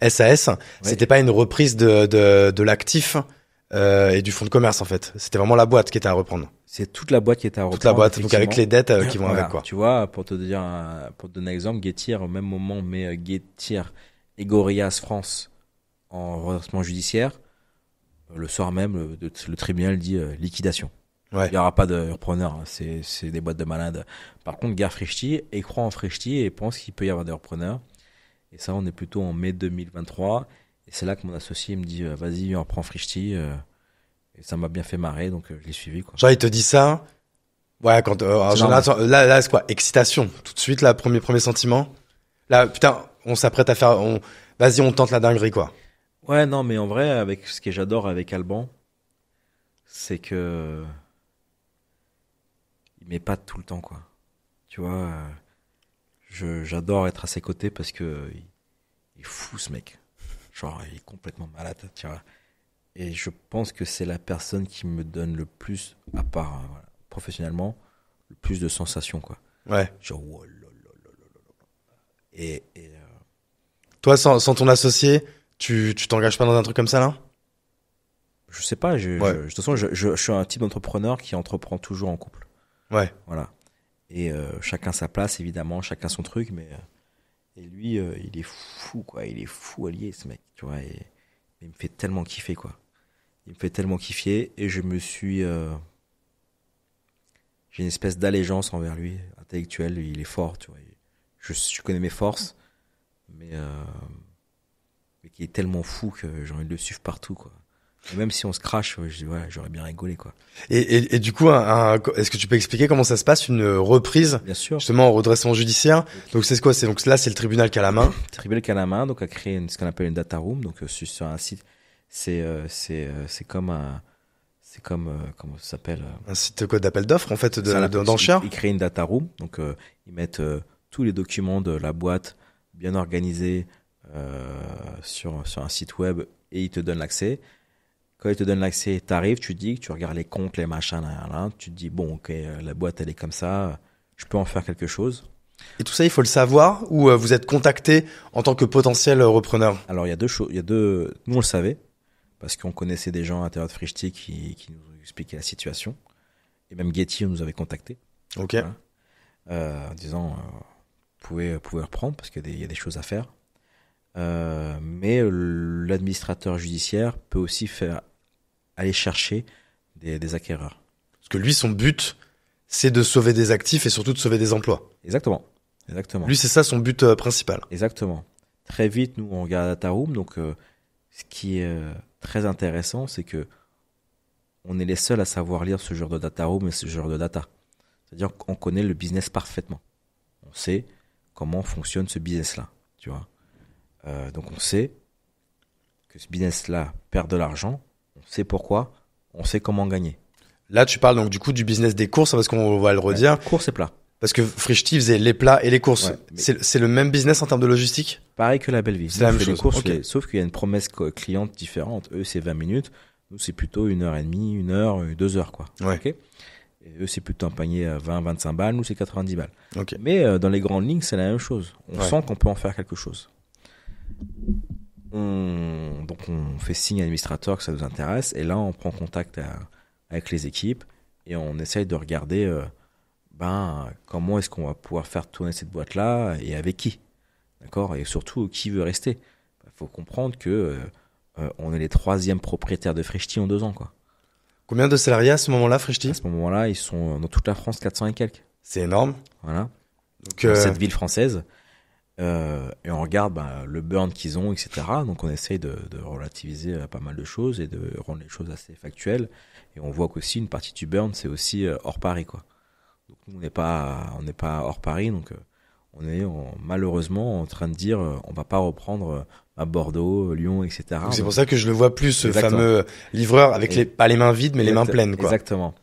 SAS, c'était pas une reprise de l'actif et du fonds de commerce, en fait. C'était vraiment la boîte qui était à reprendre. C'est toute la boîte qui était à reprendre. Toute la boîte, donc avec les dettes qui vont Voilà, avec, quoi. tu vois, pour te donner un exemple, Getir, au même moment, on met Getir et Gorillaz France en redressement judiciaire. Le soir même, le tribunal dit liquidation. Ouais. Il y aura pas de repreneurs, hein. C'est des boîtes de malades. Par contre, garde Frishti et croit en Frishti et pense qu'il peut y avoir des repreneurs. Et ça, on est plutôt en mai 2023. Et c'est là que mon associé me dit, vas-y, on reprend Frishti. Et ça m'a bien fait marrer, donc je l'ai suivi, quoi. Genre, il te dit ça. Ouais, quand, en C'est général, là, c'est quoi? Excitation. Tout de suite, là, premier sentiment. Là, putain, on s'apprête à faire, vas-y, on tente la dinguerie, quoi. Ouais, non, mais en vrai, avec ce que j'adore avec Alban, c'est que il m'épate tout le temps, quoi. Tu vois, j'adore être à ses côtés parce que il est fou, ce mec. Genre, il est complètement malade, tu vois. Et je pense que c'est la personne qui me donne le plus, à part voilà, professionnellement, le plus de sensations, quoi. Ouais. Genre, oh là là là là là là. Et Toi, sans ton associé, tu t'engages pas dans un truc comme ça, là? je sais pas, Ouais. de toute façon, je suis un type d'entrepreneur qui entreprend toujours en couple. Ouais. Voilà. Et chacun sa place, évidemment, chacun son truc, mais et lui, il est fou, quoi. Il est fou allié, ce mec, tu vois. Et il me fait tellement kiffer, quoi. Il me fait tellement kiffer, et je me suis, j'ai une espèce d'allégeance envers lui, intellectuelle. Il est fort, tu vois. Je connais mes forces, mais qui est tellement fou que j'ai envie de le suivre partout, quoi. Et même si on se crache, je dis, ouais, j'aurais bien rigolé, quoi. Et du coup, est-ce que tu peux expliquer comment ça se passe, une reprise, Bien sûr. justement, en redressement judiciaire? Donc, c'est quoi? Donc là, c'est le tribunal qui a la main. Tribunal qui a la main, donc a créé ce qu'on appelle une data room, donc sur un site, c'est comme comment ça s'appelle, Un site quoi, d'appel d'offres, en fait, ça, d'enchères. ils créent une data room, donc ils mettent tous les documents de la boîte bien organisés sur un site web et ils te donnent l'accès. Quand ils te donnent l'accès, t'arrives, tu dis, tu regardes les comptes, les machins, là, tu te dis bon, ok, la boîte elle est comme ça, je peux en faire quelque chose. Et tout ça, il faut le savoir, ou vous êtes contacté en tant que potentiel repreneur? Alors il y a deux choses, nous on le savait parce qu'on connaissait des gens à l'intérieur de Frishti qui nous expliquaient la situation, et même Getty nous avait contacté. Ok. Voilà. En disant vous pouvez reprendre parce qu'il y a des choses à faire. Mais l'administrateur judiciaire peut aussi aller chercher des acquéreurs. Parce que lui, son but, c'est de sauver des actifs et surtout de sauver des emplois. Exactement. Lui, c'est ça son but principal. Exactement. Très vite, nous, on regarde Data Room. Donc, ce qui est très intéressant, c'est que on est les seuls à savoir lire ce genre de Data Room et ce genre de data. C'est-à-dire qu'on connaît le business parfaitement. On sait comment fonctionne ce business-là, tu vois. Donc, on sait que ce business-là perd de l'argent. On sait pourquoi. On sait comment gagner. Là, tu parles donc du coup du business des courses, parce qu'on va le redire. Ouais, course et plat. Parce que Frishti faisait les plats et les courses. Ouais, mais- C'est le même business en termes de logistique? Pareil que la belle vie. C'est la Nous, on même fait les chose. courses, Ok. sauf qu'il y a une promesse cliente différente. Eux, c'est 20 minutes. Nous, c'est plutôt 1h30, 1 heure, 2 heures, quoi. Ouais. Ok. Et eux, c'est plutôt un panier à 20, 25 balles. Nous, c'est 90 balles. Ok. Mais dans les grandes lignes, c'est la même chose. On Ouais. sent qu'on peut en faire quelque chose. Donc, on fait signe à l'administrateur que ça nous intéresse. Et là, on prend contact avec les équipes et on essaye de regarder comment est-ce qu'on va pouvoir faire tourner cette boîte-là et avec qui. D'accord? Et surtout, qui veut rester? Il faut comprendre que on est les 3e propriétaires de Frishti en 2 ans, quoi. Combien de salariés à ce moment-là, À Frishti? ce moment-là, ils sont dans toute la France 400 et quelques. C'est énorme. Voilà. Donc, Dans cette ville française. Et on regarde le burn qu'ils ont, etc. Donc on essaye de relativiser pas mal de choses et de rendre les choses assez factuelles. Et on voit qu'aussi une partie du burn, c'est aussi hors Paris, quoi. Donc nous, on n'est pas hors Paris, donc on est malheureusement en train de dire on va pas reprendre à Bordeaux, Lyon, etc. donc c'est pour ça que je le vois plus, ce Exactement. fameux livreur avec pas les mains vides, mais les mains pleines, quoi. Exactement.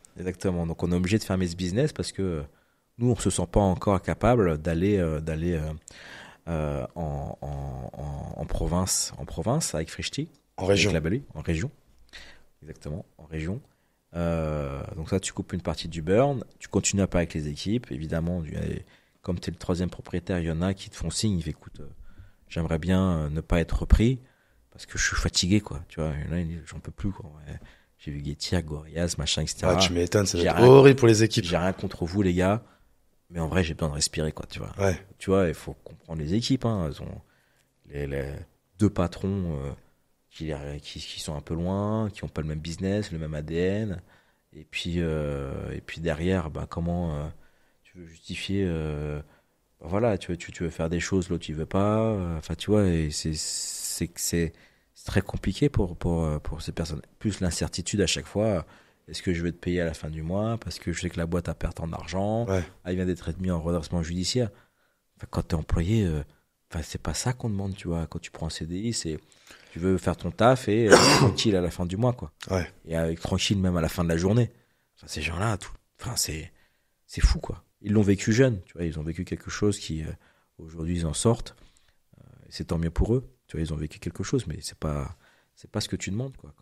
Donc on est obligé de fermer ce business parce que nous, on se sent pas encore capable d'aller en province avec Frishti, En région. avec la Belle, en région. Exactement, en région. Donc ça, tu coupes une partie du burn, tu continues à parler avec les équipes. Évidemment, comme tu es le 3e propriétaire, il y en a qui te font signe, ils disent, écoute, j'aimerais bien ne pas être repris parce que je suis fatigué, quoi. Tu vois, là, j'en peux plus, quoi. Ouais. J'ai vu Getir, Gorillaz, machin, etc. Ah, tu m'étonnes, ça J'ai va être rien- horrible pour les équipes. J'ai rien contre vous, les gars, mais en vrai, j'ai besoin de respirer, quoi, tu vois. Ouais. Tu vois, il faut comprendre les équipes, hein. Elles ont les 2 patrons qui sont un peu loin, qui ont pas le même business, le même ADN. Et puis derrière, bah, comment tu veux justifier voilà, tu veux faire des choses, l'autre il veut pas. Enfin, tu vois, et c'est très compliqué pour ces personnes. Plus l'incertitude à chaque fois. Est-ce que je vais te payer à la fin du mois parce que je sais que la boîte a perdu en argent. Ouais. Elle vient d'être admise en redressement judiciaire. Enfin, quand t'es employé, enfin, c'est pas ça qu'on demande, tu vois. Quand tu prends un CDI, c'est tu veux faire ton taf et tranquille à la fin du mois, quoi. Ouais. Et avec tranquille même à la fin de la journée. Enfin, ces gens-là, enfin, c'est fou, quoi. Ils l'ont vécu jeune, tu vois. Ils ont vécu quelque chose qui aujourd'hui ils en sortent. Et c'est tant mieux pour eux. Tu vois, ils ont vécu quelque chose, mais c'est pas ce que tu demandes, quoi.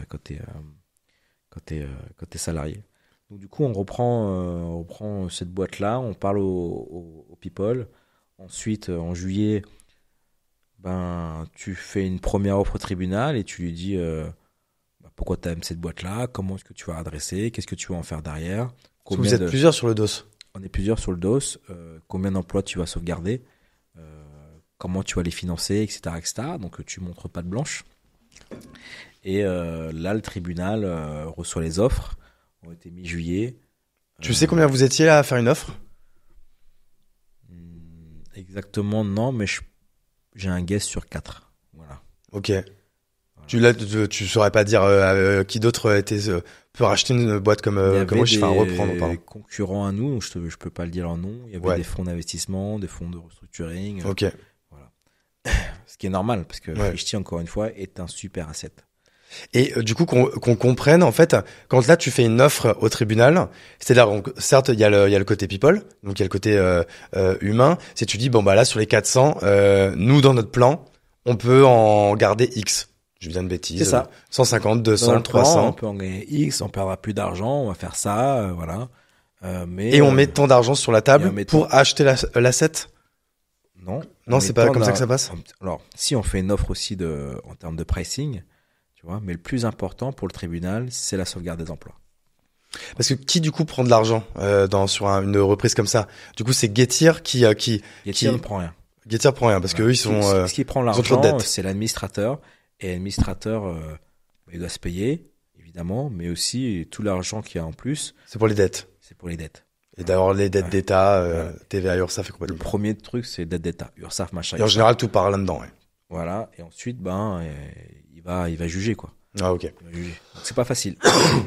Quand t'es salarié. Donc du coup, on reprend cette boîte-là, on parle aux people. Ensuite, en juillet, ben, tu fais une première offre au tribunal et tu lui dis pourquoi tu aimes cette boîte-là, comment est-ce que tu vas adresser, qu'est-ce que tu vas en faire derrière. Parce que vous êtes plusieurs sur le dos. On est plusieurs sur le dos. Combien d'emplois tu vas sauvegarder, comment tu vas les financer, etc., etc. Donc tu montres pas de blanche. Et là, le tribunal reçoit les offres. On était mi-juillet. Tu sais combien vous étiez là à faire une offre? Exactement, non, mais j'ai un guess sur 4. Voilà. Ok. Voilà. Tu saurais pas dire qui d'autre peut racheter une boîte comme moi, je fais un reprendre. Pardon. Des concurrents à nous, donc je peux pas le dire leur nom. Il y avait des fonds d'investissement, des fonds de restructuring. Ok. Voilà. Ce qui est normal, parce que Frishti, encore une fois, est un super asset. Et du coup, qu'on comprenne, en fait, quand là, tu fais une offre au tribunal, c'est-à-dire, certes, il y a le côté people, donc il y a le côté humain. Si tu dis, bon, bah là, sur les 400, nous, dans notre plan, on peut en garder X. Je dis bien de bêtises. C'est ça. 150, 200, 300. On peut en gagner X, on perdra plus d'argent, on va faire ça, voilà. Et on met tant d'argent sur la table pour acheter l'asset? Non, c'est pas comme ça que ça passe? Alors, si on fait une offre aussi en termes de pricing, tu vois, mais le plus important pour le tribunal, c'est la sauvegarde des emplois. Parce que qui du coup prend de l'argent sur une reprise comme ça? Du coup, c'est Getir qui ne prend rien. Getir prend rien parce que eux ils sont ce qui prend l'argent, c'est l'administrateur, et l'administrateur il doit se payer évidemment, mais aussi tout l'argent qu'il y a en plus. C'est pour les dettes. C'est pour les dettes. Et d'avoir les dettes d'État, TVA, URSSAF et complètement. Le premier truc, c'est dette d'État, URSSAF, machin. Et en général, tout part là-dedans, ouais. Voilà. Et ensuite, il va juger, quoi. Ah, ok. Il va juger. Donc, c'est pas facile.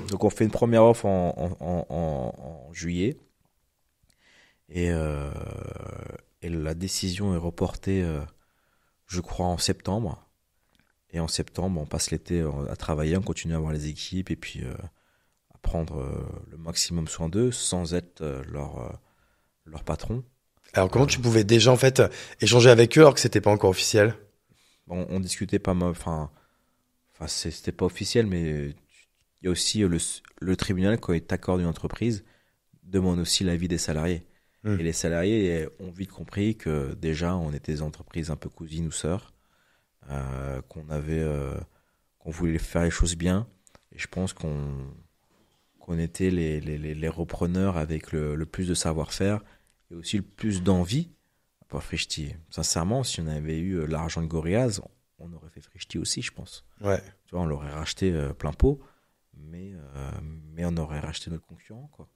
Donc, on fait une première offre en juillet. Et la décision est reportée, je crois, en septembre. Et en septembre, on passe l'été à travailler, on continue à voir les équipes et puis à prendre le maximum soin d'eux sans être leur patron. Alors comment tu pouvais déjà en fait échanger avec eux alors que c'était pas encore officiel? On discutait pas mal, enfin c'était pas officiel, mais il y a aussi le tribunal, quand il t'accorde une entreprise, demande aussi l'avis des salariés. Et les salariés ont vite compris que déjà on était des entreprises un peu cousines ou sœurs, qu'on voulait faire les choses bien, et je pense qu'on était les repreneurs avec le plus de savoir-faire et aussi le plus d'envie pour Frishti. Sincèrement, si on avait eu l'argent de Gorillaz, on aurait fait Frishti aussi, je pense. Ouais. Tu vois, on l'aurait racheté plein pot, mais on aurait racheté notre concurrent, quoi.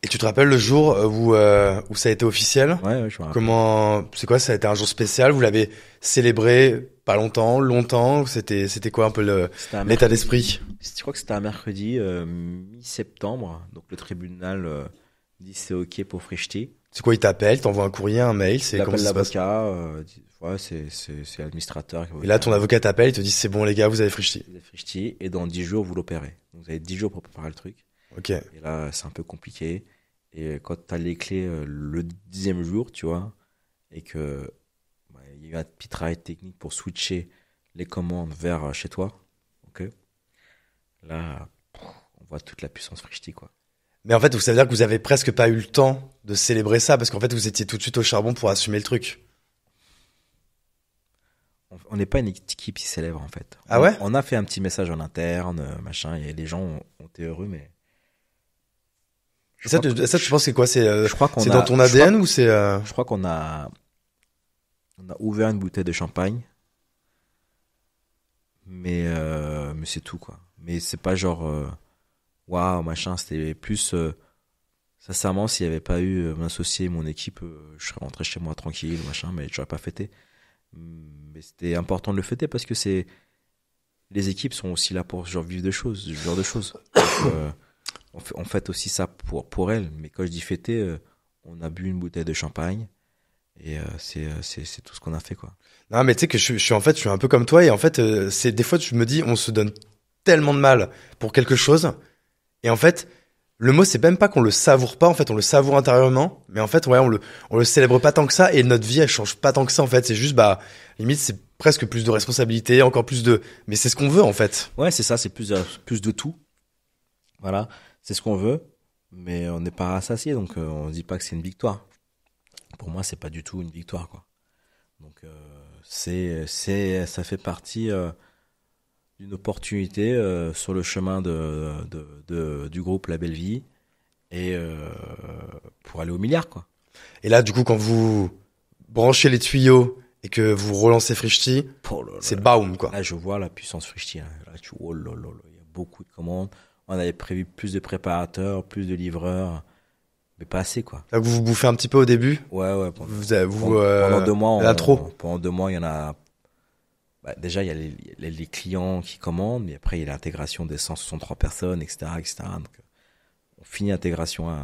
Et tu te rappelles le jour où ça a été officiel? Ouais, je me rappelle. Comment, c'est quoi, ça a été un jour spécial? Vous l'avez célébré pas longtemps? C'était quoi un peu l'état d'esprit? Je crois que c'était un mercredi, mi-septembre. Donc le tribunal dit c'est ok pour Frishti. C'est quoi, il t'appelle, t'envoie un courrier, un mail, c'est comment ça se passe? L'avocat, c'est l'administrateur. Et là, ton avocat t'appelle, il te dit c'est bon les gars, vous avez Frishti. Vous avez Frishti, et dans 10 jours, vous l'opérez. Donc vous avez 10 jours pour préparer le truc. Ok. Et là, c'est un peu compliqué. Et quand t'as les clés le 10e jour, tu vois, et que il y a eu un petit travail technique pour switcher les commandes vers chez toi, ok. Là, on voit toute la puissance Frishti, quoi. Mais en fait, ça veut dire que vous avez presque pas eu le temps de célébrer ça parce qu'en fait, vous étiez tout de suite au charbon pour assumer le truc. On n'est pas une équipe qui célèbre, en fait. Ah ouais? On a fait un petit message en interne, machin, et les gens ont été heureux, mais. Ça, tu penses que c'est quoi? C'est c'est dans ton ADN ou c'est Je crois qu'on a ouvert une bouteille de champagne, mais c'est tout, quoi. Mais c'est pas genre waouh, machin. C'était plus, sincèrement, s'il n'y avait pas eu mon associé, mon équipe, je serais rentré chez moi tranquille, machin, mais j'aurais pas fêté. Mais c'était important de le fêter parce que les équipes sont aussi là pour ce genre de choses, ce genre de choses. Donc, on fête aussi ça pour elles. Mais quand je dis fêter, on a bu une bouteille de champagne et c'est tout ce qu'on a fait, quoi. Non, mais tu sais que je suis en fait, je suis un peu comme toi et en fait, c'est des fois je me dis, on se donne tellement de mal pour quelque chose et en fait, le mot c'est même pas qu'on le savoure pas, en fait, on le savoure intérieurement, mais en fait, ouais, on le célèbre pas tant que ça et notre vie elle change pas tant que ça en fait. C'est juste limite c'est presque plus de responsabilité, encore plus mais c'est ce qu'on veut en fait. Ouais, c'est ça, c'est plus de tout. Voilà, c'est ce qu'on veut, mais on n'est pas rassasié, donc on dit pas que c'est une victoire. Pour moi, c'est pas du tout une victoire, quoi. Donc ça fait partie d'une opportunité sur le chemin du groupe La Belle Vie et pour aller au milliard, quoi. Et là, du coup, quand vous branchez les tuyaux et que vous relancez Frishti, c'est baum, quoi. Là, je vois la puissance Frishti. Là, oh là là, il y a beaucoup de commandes. On avait prévu plus de préparateurs, plus de livreurs, mais pas assez, quoi. Là, vous bouffez un petit peu au début. Ouais. Pendant 2 mois, il y en a trop. Pendant 2 mois, il y en a. Déjà, il y a les clients qui commandent, mais après, il y a l'intégration des 163 personnes, etc., etc. Donc, on finit l'intégration,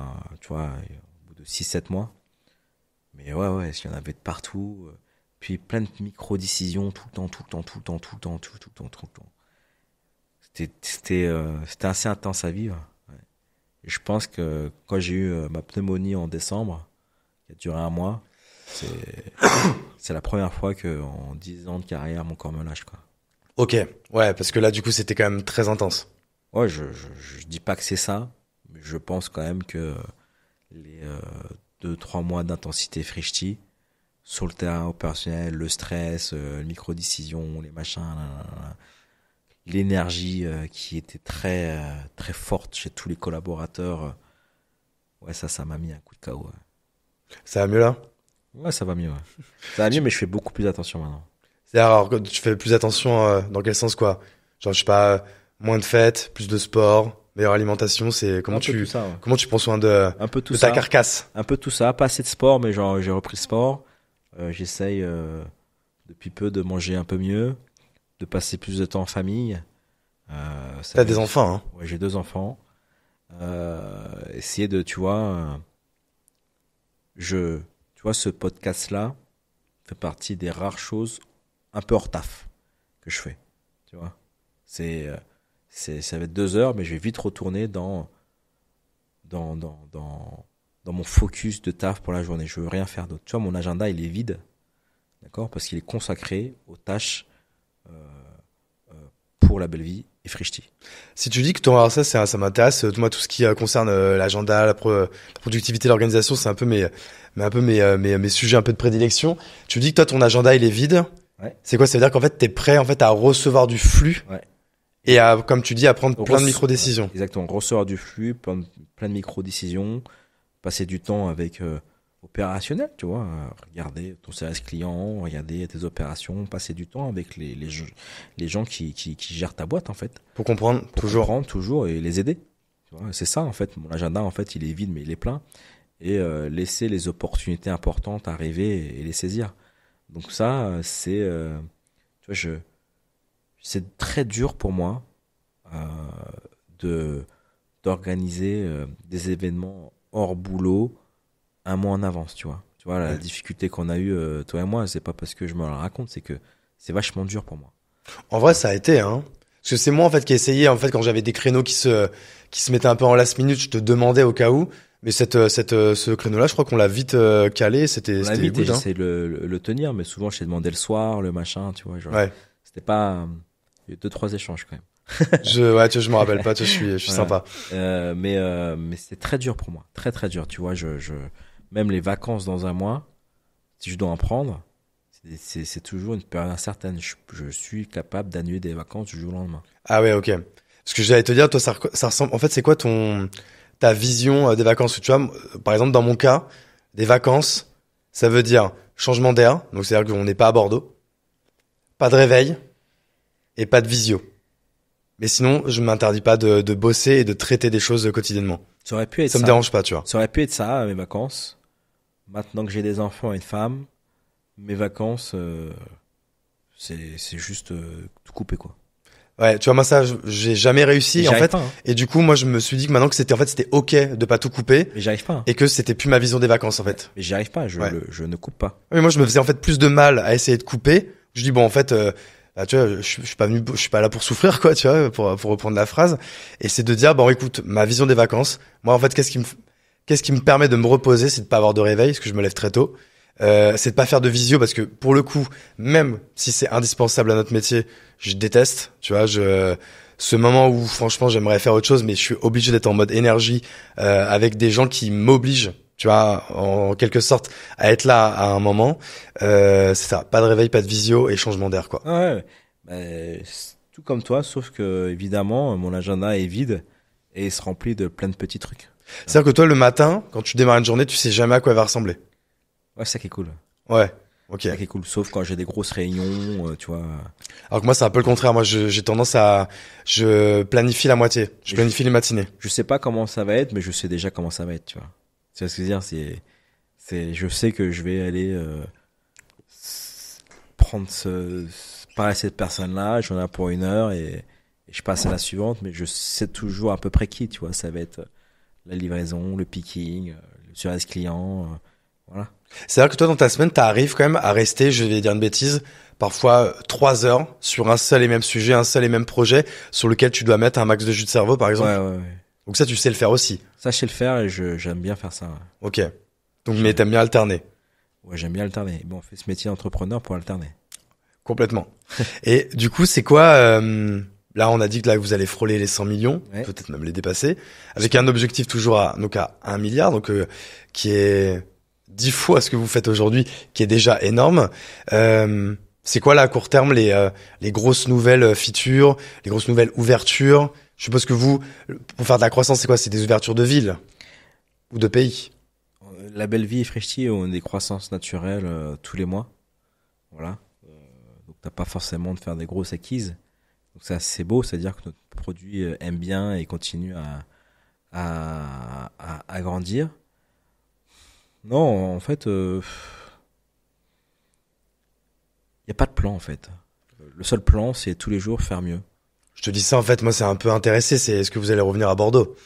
tu vois, au bout de 6-7 mois. Mais ouais, il y en avait de partout. Puis plein de micro-décisions tout le temps. C'était assez intense à vivre. Ouais. Et je pense que quand j'ai eu ma pneumonie en décembre, qui a duré 1 mois, c'est la première fois que en 10 ans de carrière, mon corps me lâche, quoi. Ok, ouais, parce que là, du coup, c'était quand même très intense. Ouais, je dis pas que c'est ça, mais je pense quand même que les 2-3 mois d'intensité Frishti, sur le terrain opérationnel, le stress, les micro-décisions, les machins, l'énergie qui était très très forte chez tous les collaborateurs, ouais, ça m'a mis un coup de KO. Ouais. Ça va mieux là? Ouais, ça va mieux. Ouais. Ça va mieux, mais je fais beaucoup plus attention maintenant. Alors, tu fais plus attention dans quel sens, quoi? Genre, je sais pas, moins de fêtes, plus de sport, meilleure alimentation, c'est comment comment tu prends soin de ta carcasse? Un peu tout ça, pas assez de sport, mais genre j'ai repris le sport. J'essaye depuis peu de manger un peu mieux, de passer plus de temps en famille. T'as des enfants, hein? Ouais, j'ai 2 enfants. Essayer de, tu vois, ce podcast-là fait partie des rares choses un peu hors taf que je fais. Tu vois, ça va être 2 heures, mais je vais vite retourner dans mon focus de taf pour la journée. Je veux rien faire d'autre. Tu vois, mon agenda, il est vide, d'accord, parce qu'il est consacré aux tâches pour La Belle Vie et Frishti. Si tu dis que alors ça m'intéresse. Moi, tout ce qui concerne l'agenda, la productivité, l'organisation, c'est un peu mes sujets un peu de prédilection. Tu dis que toi, ton agenda, il est vide. Ouais. C'est quoi? Ça veut dire qu'en fait, t'es prêt en fait à recevoir du flux. Ouais. Et comme tu dis, à prendre plein de micro-décisions. Exactement, recevoir du flux, plein de micro-décisions, passer du temps avec opérationnel, tu vois, regarder ton service client, regarder tes opérations, passer du temps avec les gens qui gèrent ta boîte, en fait. Pour comprendre, toujours, et les aider. Tu vois, c'est ça, en fait. Mon agenda, en fait, il est vide, mais il est plein. Et laisser les opportunités importantes arriver et les saisir. Donc ça, c'est... tu vois, c'est très dur pour moi d'organiser des événements hors boulot 1 mois en avance, tu vois. Tu vois, la difficulté qu'on a eue, toi et moi, c'est pas parce que je me la raconte, c'est que c'est vachement dur pour moi. En vrai, ça a été, hein. Parce que c'est moi, en fait, qui ai essayé, en fait, quand j'avais des créneaux qui se mettaient un peu en last minute, je te demandais au cas où. Mais ce créneau-là, je crois qu'on l'a vite calé, c'était vite, good, hein. J'essaie de le tenir, mais souvent, je t'ai demandé le soir, le machin, tu vois. Genre, ouais. C'était pas... Il y a eu 2-3 échanges, quand même. Tu vois, je me rappelle pas, je suis sympa. Mais c'est très dur pour moi. Très, très dur, tu vois. Même les vacances dans 1 mois, si je dois en prendre, c'est toujours une période incertaine. Je suis capable d'annuler des vacances du jour au lendemain. Ah ouais, ok. Parce que j'allais te dire, toi, ça ressemble... En fait, c'est quoi ta vision des vacances? Tu vois, par exemple, dans mon cas, des vacances, ça veut dire changement d'air. Donc, c'est-à-dire qu'on n'est pas à Bordeaux. Pas de réveil. Et pas de visio. Mais sinon, je m'interdis pas de bosser et de traiter des choses quotidiennement. Ça aurait pu être Ça me dérange pas, tu vois. Ça aurait pu être ça, mes vacances. Maintenant que j'ai des enfants et une femme, mes vacances, c'est juste tout couper, quoi. Ouais, tu vois, moi ça, j'ai jamais réussi Et en j'y arrive fait. pas, hein. Et du coup, moi, je me suis dit que maintenant que c'était ok de pas tout couper Mais j'y arrive pas, hein. et que c'était plus ma vision des vacances en fait. Mais j'y arrive pas, Ouais. je ne coupe pas. Mais moi, je me faisais en fait plus de mal à essayer de couper. Je dis bon, en fait, bah, tu vois, je suis pas là pour souffrir, quoi, tu vois, pour reprendre la phrase. Et c'est de dire bon, écoute, ma vision des vacances. Moi, en fait, qu'est-ce qui me permet de me reposer, c'est de pas avoir de réveil, parce que je me lève très tôt. C'est de pas faire de visio, parce que pour le coup, même si c'est indispensable à notre métier, je déteste. Tu vois, ce moment où franchement j'aimerais faire autre chose, mais je suis obligé d'être en mode énergie avec des gens qui m'obligent, tu vois, en quelque sorte, à être là à un moment. C'est ça, pas de réveil, pas de visio et changement d'air, quoi. Ah ouais, c'est tout comme toi, sauf que évidemment mon agenda est vide et il se remplit de plein de petits trucs. C'est-à-dire que toi, le matin, quand tu démarres une journée, tu sais jamais à quoi elle va ressembler. Ouais, c'est ça qui est cool. Ouais, ok. C'est ça qui est cool, sauf quand j'ai des grosses réunions, tu vois. Alors que moi, c'est un peu le contraire. Moi, j'ai tendance je planifie la moitié. Je planifie les matinées. Je sais pas comment ça va être, mais je sais déjà comment ça va être, tu vois. C'est ce que je veux dire, je sais que je vais aller prendre parler à cette personne-là, j'en ai pour 1 heure et je passe à la suivante, mais je sais toujours à peu près qui, tu vois. Ça va être la livraison, le picking, le service client, voilà. C'est-à-dire que toi, dans ta semaine, t'arrives quand même à rester, je vais dire une bêtise, parfois 3 heures sur un seul et même sujet, un seul et même projet sur lequel tu dois mettre un max de jus de cerveau, par exemple. Ouais. Donc ça, tu sais le faire aussi. Ça, je sais le faire et j'aime bien faire ça. Ouais. Ok. Donc, mais t'aimes bien alterner. Ouais, j'aime bien alterner. Bon, on fait ce métier d'entrepreneur pour alterner. Complètement. Et du coup, c'est quoi, là, on a dit que là, vous allez frôler les 100 millions, Ouais. peut-être même les dépasser, avec un objectif toujours à 1 milliard, donc, qui est 10 fois ce que vous faites aujourd'hui, qui est déjà énorme. C'est quoi là à court terme les grosses nouvelles features, les grosses nouvelles ouvertures? Je suppose que vous, pour faire de la croissance, c'est quoi? C'est des ouvertures de villes ou de pays? La Belle Vie et Freshti ont des croissances naturelles tous les mois. Voilà. Donc t'as pas forcément de faire des grosses acquises. Donc ça c'est beau, c'est-à-dire que notre produit aime bien et continue à grandir. Non, en fait, y a pas de plan en fait. Le seul plan, c'est tous les jours faire mieux. Je te dis ça, en fait, moi, c'est un peu intéressé, c'est est-ce que vous allez revenir à Bordeaux?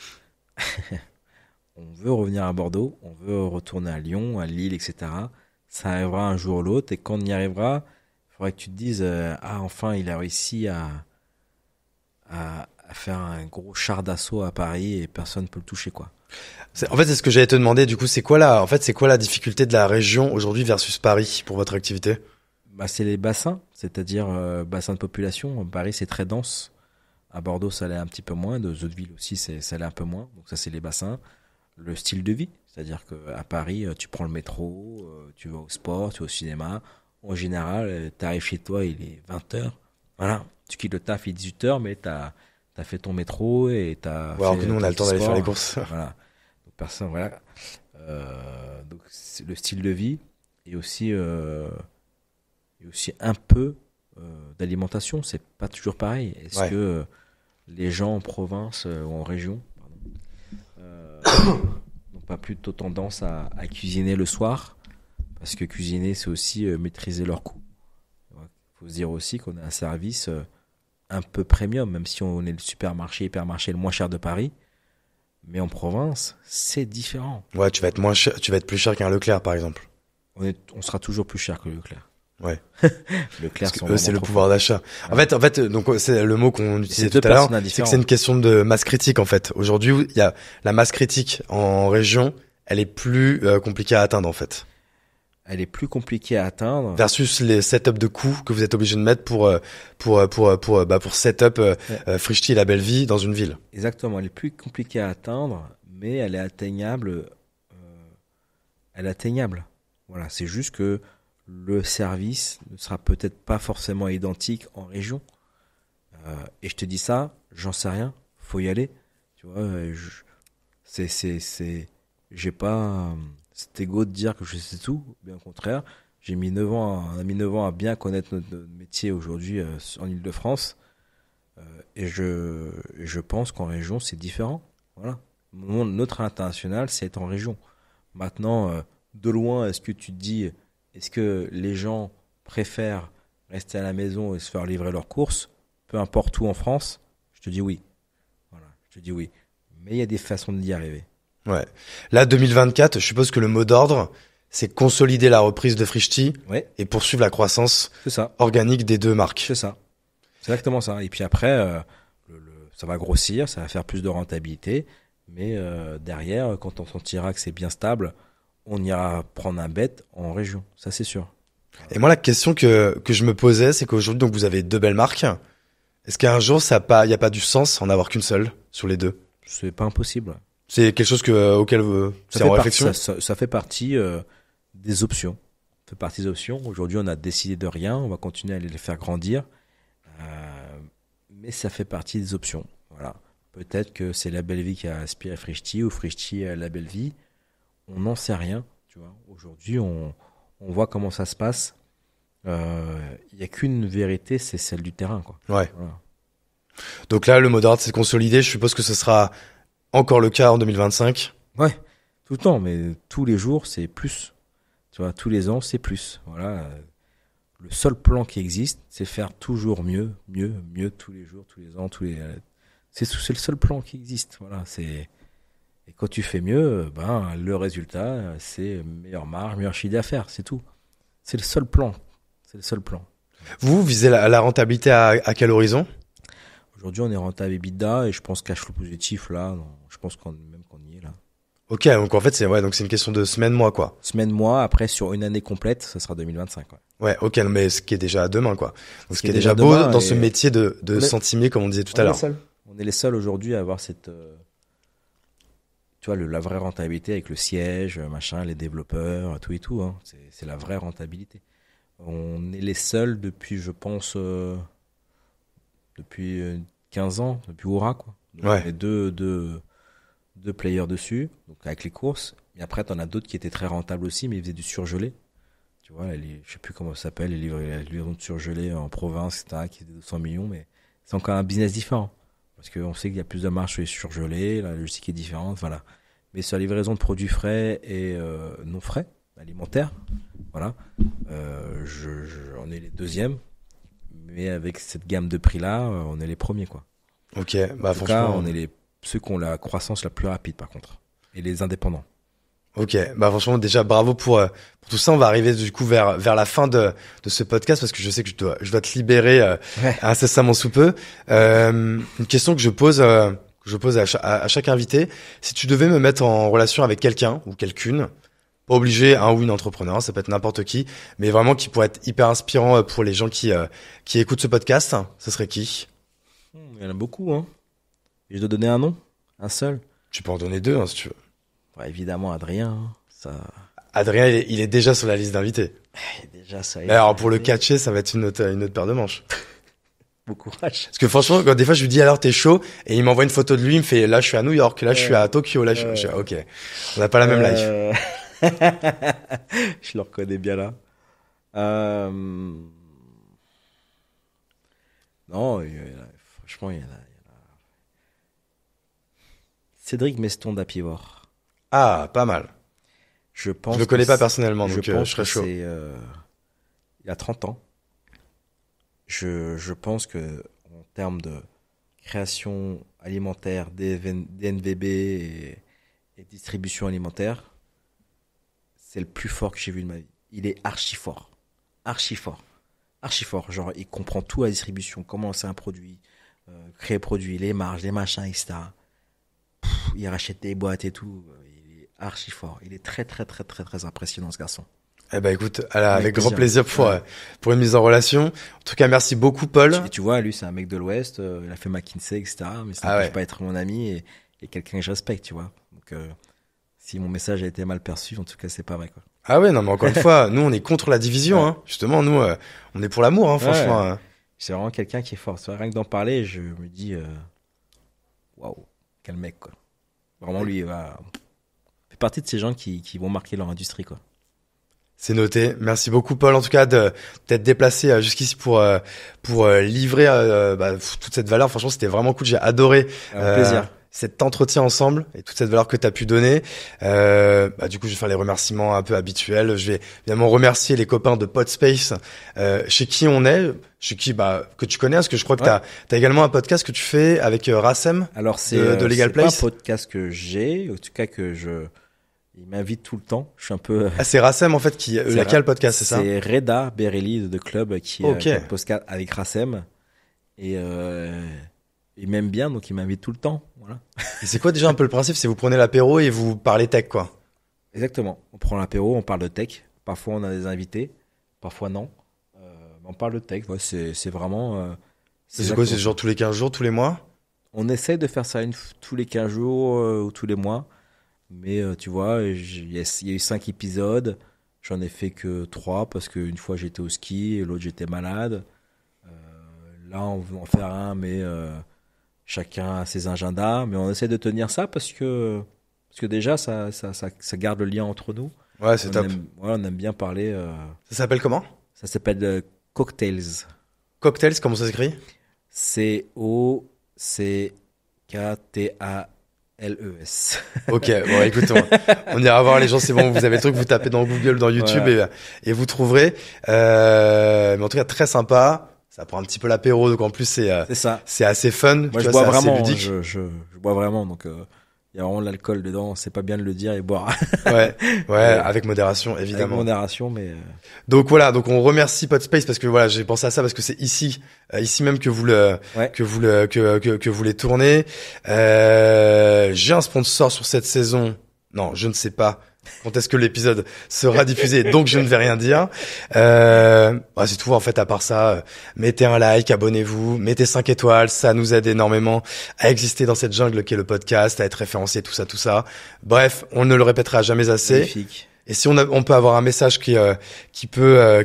On veut revenir à Bordeaux, on veut retourner à Lyon, à Lille, etc. Ça arrivera un jour ou l'autre, et quand on y arrivera, il faudrait que tu te dises ah, enfin, il a réussi à faire un gros char d'assaut à Paris et personne ne peut le toucher, quoi. En fait, c'est ce que j'allais te demander, du coup, c'est quoi la difficulté de la région aujourd'hui versus Paris pour votre activité? Bah, c'est les bassins, c'est-à-dire bassin de population. Paris, c'est très dense. À Bordeaux, ça l'est un petit peu moins. Dans d'autres villes aussi, ça l'est un peu moins. Donc ça, c'est les bassins. Le style de vie, c'est-à-dire qu'à Paris, tu prends le métro, tu vas au sport, tu vas au cinéma. En général, tu arrives chez toi, il est 20h. Voilà, tu quittes le taf, il est 18h, mais tu as fait ton métro et tu as Ouais, alors fait que nous, on a le temps d'aller faire les courses. Voilà. Donc, personne, voilà. Donc, c'est le style de vie et aussi un peu d'alimentation. C'est pas toujours pareil. Est-ce Ouais. que les gens en province ou en région n'ont pas plutôt tendance à cuisiner le soir, parce que cuisiner, c'est aussi maîtriser leurs coûts. Il faut se dire aussi qu'on a un service un peu premium, même si on est le supermarché, hypermarché le moins cher de Paris. Mais en province, c'est différent. Ouais, tu vas être plus cher qu'un Leclerc, par exemple. On sera toujours plus cher que Leclerc. Ouais. Leclerc, Parce que eux, c'est le pouvoir d'achat. En fait, donc, c'est le mot qu'on utilisait tout à l'heure. C'est que c'est une question de masse critique, en fait. Aujourd'hui, il y a la masse critique en région, elle est plus compliquée à atteindre, en fait. Elle est plus compliquée à atteindre. Versus les setups de coûts que vous êtes obligé de mettre pour setup Frishti et la Belle Vie dans une ville. Exactement. Elle est plus compliquée à atteindre, mais elle est atteignable. Voilà. C'est juste que le service ne sera peut-être pas forcément identique en région. Et je te dis ça, j'en sais rien. Faut y aller. Tu vois, j'ai pas cet ego de dire que je sais tout. Bien au contraire, on a mis 9 ans à bien connaître notre métier aujourd'hui en Ile-de-France. Et je pense qu'en région, c'est différent. Voilà. Notre international, c'est être en région. Maintenant, de loin, est-ce que tu te dis, est-ce que les gens préfèrent rester à la maison et se faire livrer leurs courses, peu importe où en France? Je te dis oui. Voilà, je te dis oui. Mais il y a des façons d'y arriver. Ouais. Là, 2024, je suppose que le mot d'ordre, c'est consolider la reprise de Frischti Ouais, et poursuivre la croissance c'est ça. organique des deux marques. C'est ça. C'est exactement ça. Et puis après, ça va grossir, ça va faire plus de rentabilité. Mais derrière, quand on sentira que c'est bien stable, on ira prendre un bet en région. Ça, c'est sûr. Et moi, la question que je me posais, c'est qu'aujourd'hui, donc, vous avez deux belles marques. Est-ce qu'un jour, il n'y a pas du sens en avoir qu'une seule sur les deux? C'est pas impossible. C'est quelque chose auquel c'est en réflexion? Ça fait partie des options. Ça fait partie des options. Aujourd'hui, on a décidé de rien. On va continuer à les faire grandir. Mais ça fait partie des options. Voilà. Peut-être que c'est La Belle Vie qui a aspiré Frischti ou Frischti à La Belle Vie. On n'en sait rien. Tu vois. Aujourd'hui, on voit comment ça se passe. Il n'y a qu'une vérité, c'est celle du terrain, quoi. Ouais. Voilà. Donc là, le mot d'ordre, c'est consolider. Je suppose que ce sera encore le cas en 2025. Ouais, tout le temps, mais tous les jours, c'est plus. Tu vois, tous les ans, c'est plus. Voilà. Le seul plan qui existe, c'est faire toujours mieux, tous les jours, tous les ans, c'est le seul plan qui existe. Voilà, et quand tu fais mieux, ben, le résultat, c'est meilleure marge, meilleur chiffre d'affaires, c'est tout. C'est le seul plan. C'est le seul plan. Vous visez la rentabilité à quel horizon? Aujourd'hui, on est rentable EBITDA et je pense cash flow positif là. Non, je pense qu'on y est là. Ok, donc en fait, donc c'est une question de semaine, mois, quoi. Semaine, mois, après sur une année complète, ça sera 2025. Ouais. Ouais, ok, mais ce qui est déjà demain, quoi. Donc ce qui est déjà déjà beau demain, dans et ce métier de centimier, comme on disait tout à l'heure. On est les seuls aujourd'hui à avoir cette, tu vois, la vraie rentabilité avec le siège, machin, les développeurs, tout et tout. Hein. C'est la vraie rentabilité. On est les seuls depuis, je pense, depuis 15 ans, depuis Oura, quoi. Donc, Ouais. on est deux players dessus, donc avec les courses. Et après, t'en as d'autres qui étaient très rentables aussi, mais ils faisaient du surgelé. Tu vois, je sais plus comment ça s'appelle, les livraisons de surgelé en province, etc., qui étaient 200 millions, mais c'est encore un business différent. Parce qu'on sait qu'il y a plus de marge sur les surgelés, la logistique est différente, voilà. Mais sur la livraison de produits frais et non frais, alimentaires, voilà, on est les deuxièmes, mais avec cette gamme de prix-là, on est les premiers, quoi. Ok, bah En tout franchement. cas, on est ceux qui ont la croissance la plus rapide, par contre. Et les indépendants. Ok, bah franchement déjà bravo pour tout ça. On va arriver du coup vers la fin de ce podcast parce que je sais que je dois te libérer incessamment sous peu. Une question que je pose à chaque invité, si tu devais me mettre en relation avec quelqu'un ou quelqu'une, pas obligé un ou une entrepreneur, ça peut être n'importe qui, mais vraiment qui pourrait être hyper inspirant pour les gens qui écoutent ce podcast, ce serait qui? Il y en a beaucoup, hein. Et je dois donner un nom, un seul. Tu peux en donner deux si tu veux. Ouais, évidemment, Adrien. Hein. Ça. Adrien, il est déjà sur la liste d'invités. Déjà, ça. Mais alors pour le catcher, ça va être une autre paire de manches. Bon courage. Parce que franchement, quand des fois je lui dis alors t'es chaud et il m'envoie une photo de lui, il me fait là je suis à New York, là je suis à Tokyo, là je suis ok. On n'a pas la même life. Je le reconnais bien là. Non, franchement, il y en a. Cédric Meston d'Apivor. Ah, pas mal. Je pense. Je le connais pas personnellement, donc je pense serais que chaud. Il a 30 ans. Je pense que en termes de création alimentaire, DNVB et distribution alimentaire, c'est le plus fort que j'ai vu de ma vie. Il est archi fort. Archi fort. Archi fort. Genre, il comprend tout à la distribution, comment c'est un produit, créer produit, les marges, les machins, etc. Il rachète des boîtes et tout. Il est archi fort. Il est très, très, très, très, très impressionnant, ce garçon. Eh ben écoute, avec grand plaisir pour une mise en relation. En tout cas, merci beaucoup, Paul. Et tu vois, lui, c'est un mec de l'Ouest. Il a fait McKinsey, etc. Mais ça ne peut pas être mon ami et quelqu'un que je respecte, tu vois. Donc, si mon message a été mal perçu, en tout cas, c'est pas vrai, quoi. Ah ouais, non, mais encore une fois, nous, on est contre la division, hein. Justement, nous, on est pour l'amour, hein, franchement. Ouais. C'est vraiment quelqu'un qui est fort. C'est vrai, rien que d'en parler, je me dis, waouh, quel mec, quoi. Vraiment, lui, fait partie de ces gens qui vont marquer leur industrie, quoi. C'est noté. Merci beaucoup, Paul, en tout cas, de t'être déplacé jusqu'ici pour livrer toute cette valeur. Franchement, c'était vraiment cool. J'ai adoré Plaisir. cet entretien ensemble et toute cette valeur que tu as pu donner. Du coup, je vais faire les remerciements un peu habituels. Je vais évidemment remercier les copains de Podspace, chez qui on est, que tu connais, parce que je crois que t'as également un podcast que tu fais avec Rassem. Alors de Legal Place. C'est pas un podcast que j'ai, en tout cas il m'invite tout le temps. Je suis un peu. C'est Rassem en fait qui a le podcast, c'est ça? C'est Reda Berelli de Club qui a un podcast avec Rassem et il m'aime bien, donc il m'invite tout le temps. Voilà. Et c'est quoi déjà un peu le principe? C'est vous prenez l'apéro et vous parlez tech, quoi. Exactement. On prend l'apéro, on parle de tech. Parfois on a des invités, parfois non. On parle de tech. Ouais, c'est vraiment. C'est quoi? C'est genre tous les 15 jours, tous les mois? On essaie de faire ça tous les 15 jours ou tous les mois. Mais tu vois, il y a eu 5 épisodes. J'en ai fait que 3 parce qu'une fois j'étais au ski et l'autre j'étais malade. Là, on veut en faire un, mais chacun a ses agendas. Mais on essaie de tenir ça parce que déjà, ça garde le lien entre nous. Ouais, c'est top. On aime bien parler. Ça s'appelle comment? Ça s'appelle Cocktails. Cocktails, comment ça s'écrit? COCKTALES. Ok, bon, écoute, on ira voir les gens, c'est bon, vous avez le truc, vous tapez dans Google, dans YouTube, voilà. et vous trouverez. Mais en tout cas, très sympa. Ça prend un petit peu l'apéro, donc en plus, c'est assez fun. Moi, je bois vraiment, je bois vraiment, donc il y a vraiment de l'alcool dedans, c'est pas bien de le dire et boire. Ouais, avec modération, évidemment. Avec modération, mais... Donc voilà, donc on remercie Podspace parce que voilà, j'ai pensé à ça parce que c'est ici même que vous les tournez. J'ai un sponsor sur cette saison. Non, je ne sais pas quand est-ce que l'épisode sera diffusé, donc je ne vais rien dire. C'est tout en fait, à part ça, mettez un like, abonnez-vous, mettez 5 étoiles, ça nous aide énormément à exister dans cette jungle qu'est le podcast, à être référencé, tout ça. Bref, on ne le répétera jamais assez. Magnifique. Et si on peut avoir un message qui peut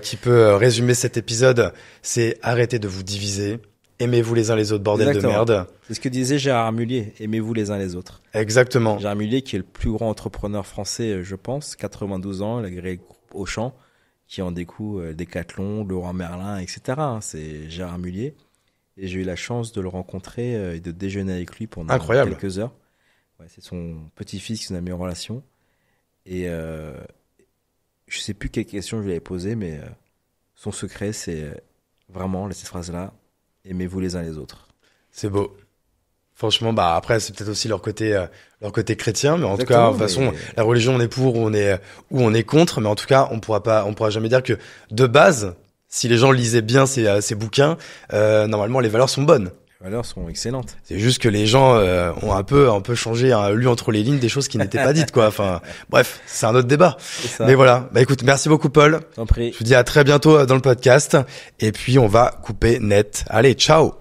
résumer cet épisode, c'est arrêtez de vous diviser. Aimez-vous les uns les autres, bordel Exactement. de merde. C'est ce que disait Gérard Mullier. Aimez-vous les uns les autres. Exactement. Gérard Mullier, qui est le plus grand entrepreneur français, je pense, 92 ans, il a créé le groupe Auchan, qui en découle Decathlon, Leroy Merlin, etc. C'est Gérard Mullier. Et j'ai eu la chance de le rencontrer et de déjeuner avec lui pendant quelques heures. Ouais, c'est son petit-fils qui nous a mis en relation. Et je sais plus quelle question je lui avais posée, mais son secret, c'est vraiment cette phrase-là. Aimez-vous les uns les autres. C'est beau. Franchement, après, c'est peut-être aussi leur côté chrétien, mais en tout cas, de toute façon, la religion, on est pour ou on est contre, mais en tout cas, on pourra jamais dire que, de base, si les gens lisaient bien ces bouquins, normalement, les valeurs sont bonnes. Les valeurs sont excellentes. C'est juste que les gens ont un peu changé, lu entre les lignes des choses qui n'étaient pas dites, quoi. Enfin, bref, c'est un autre débat. Mais voilà. Écoute, merci beaucoup, Paul. T'en prie. Je vous dis à très bientôt dans le podcast. Et puis, on va couper net. Allez, ciao!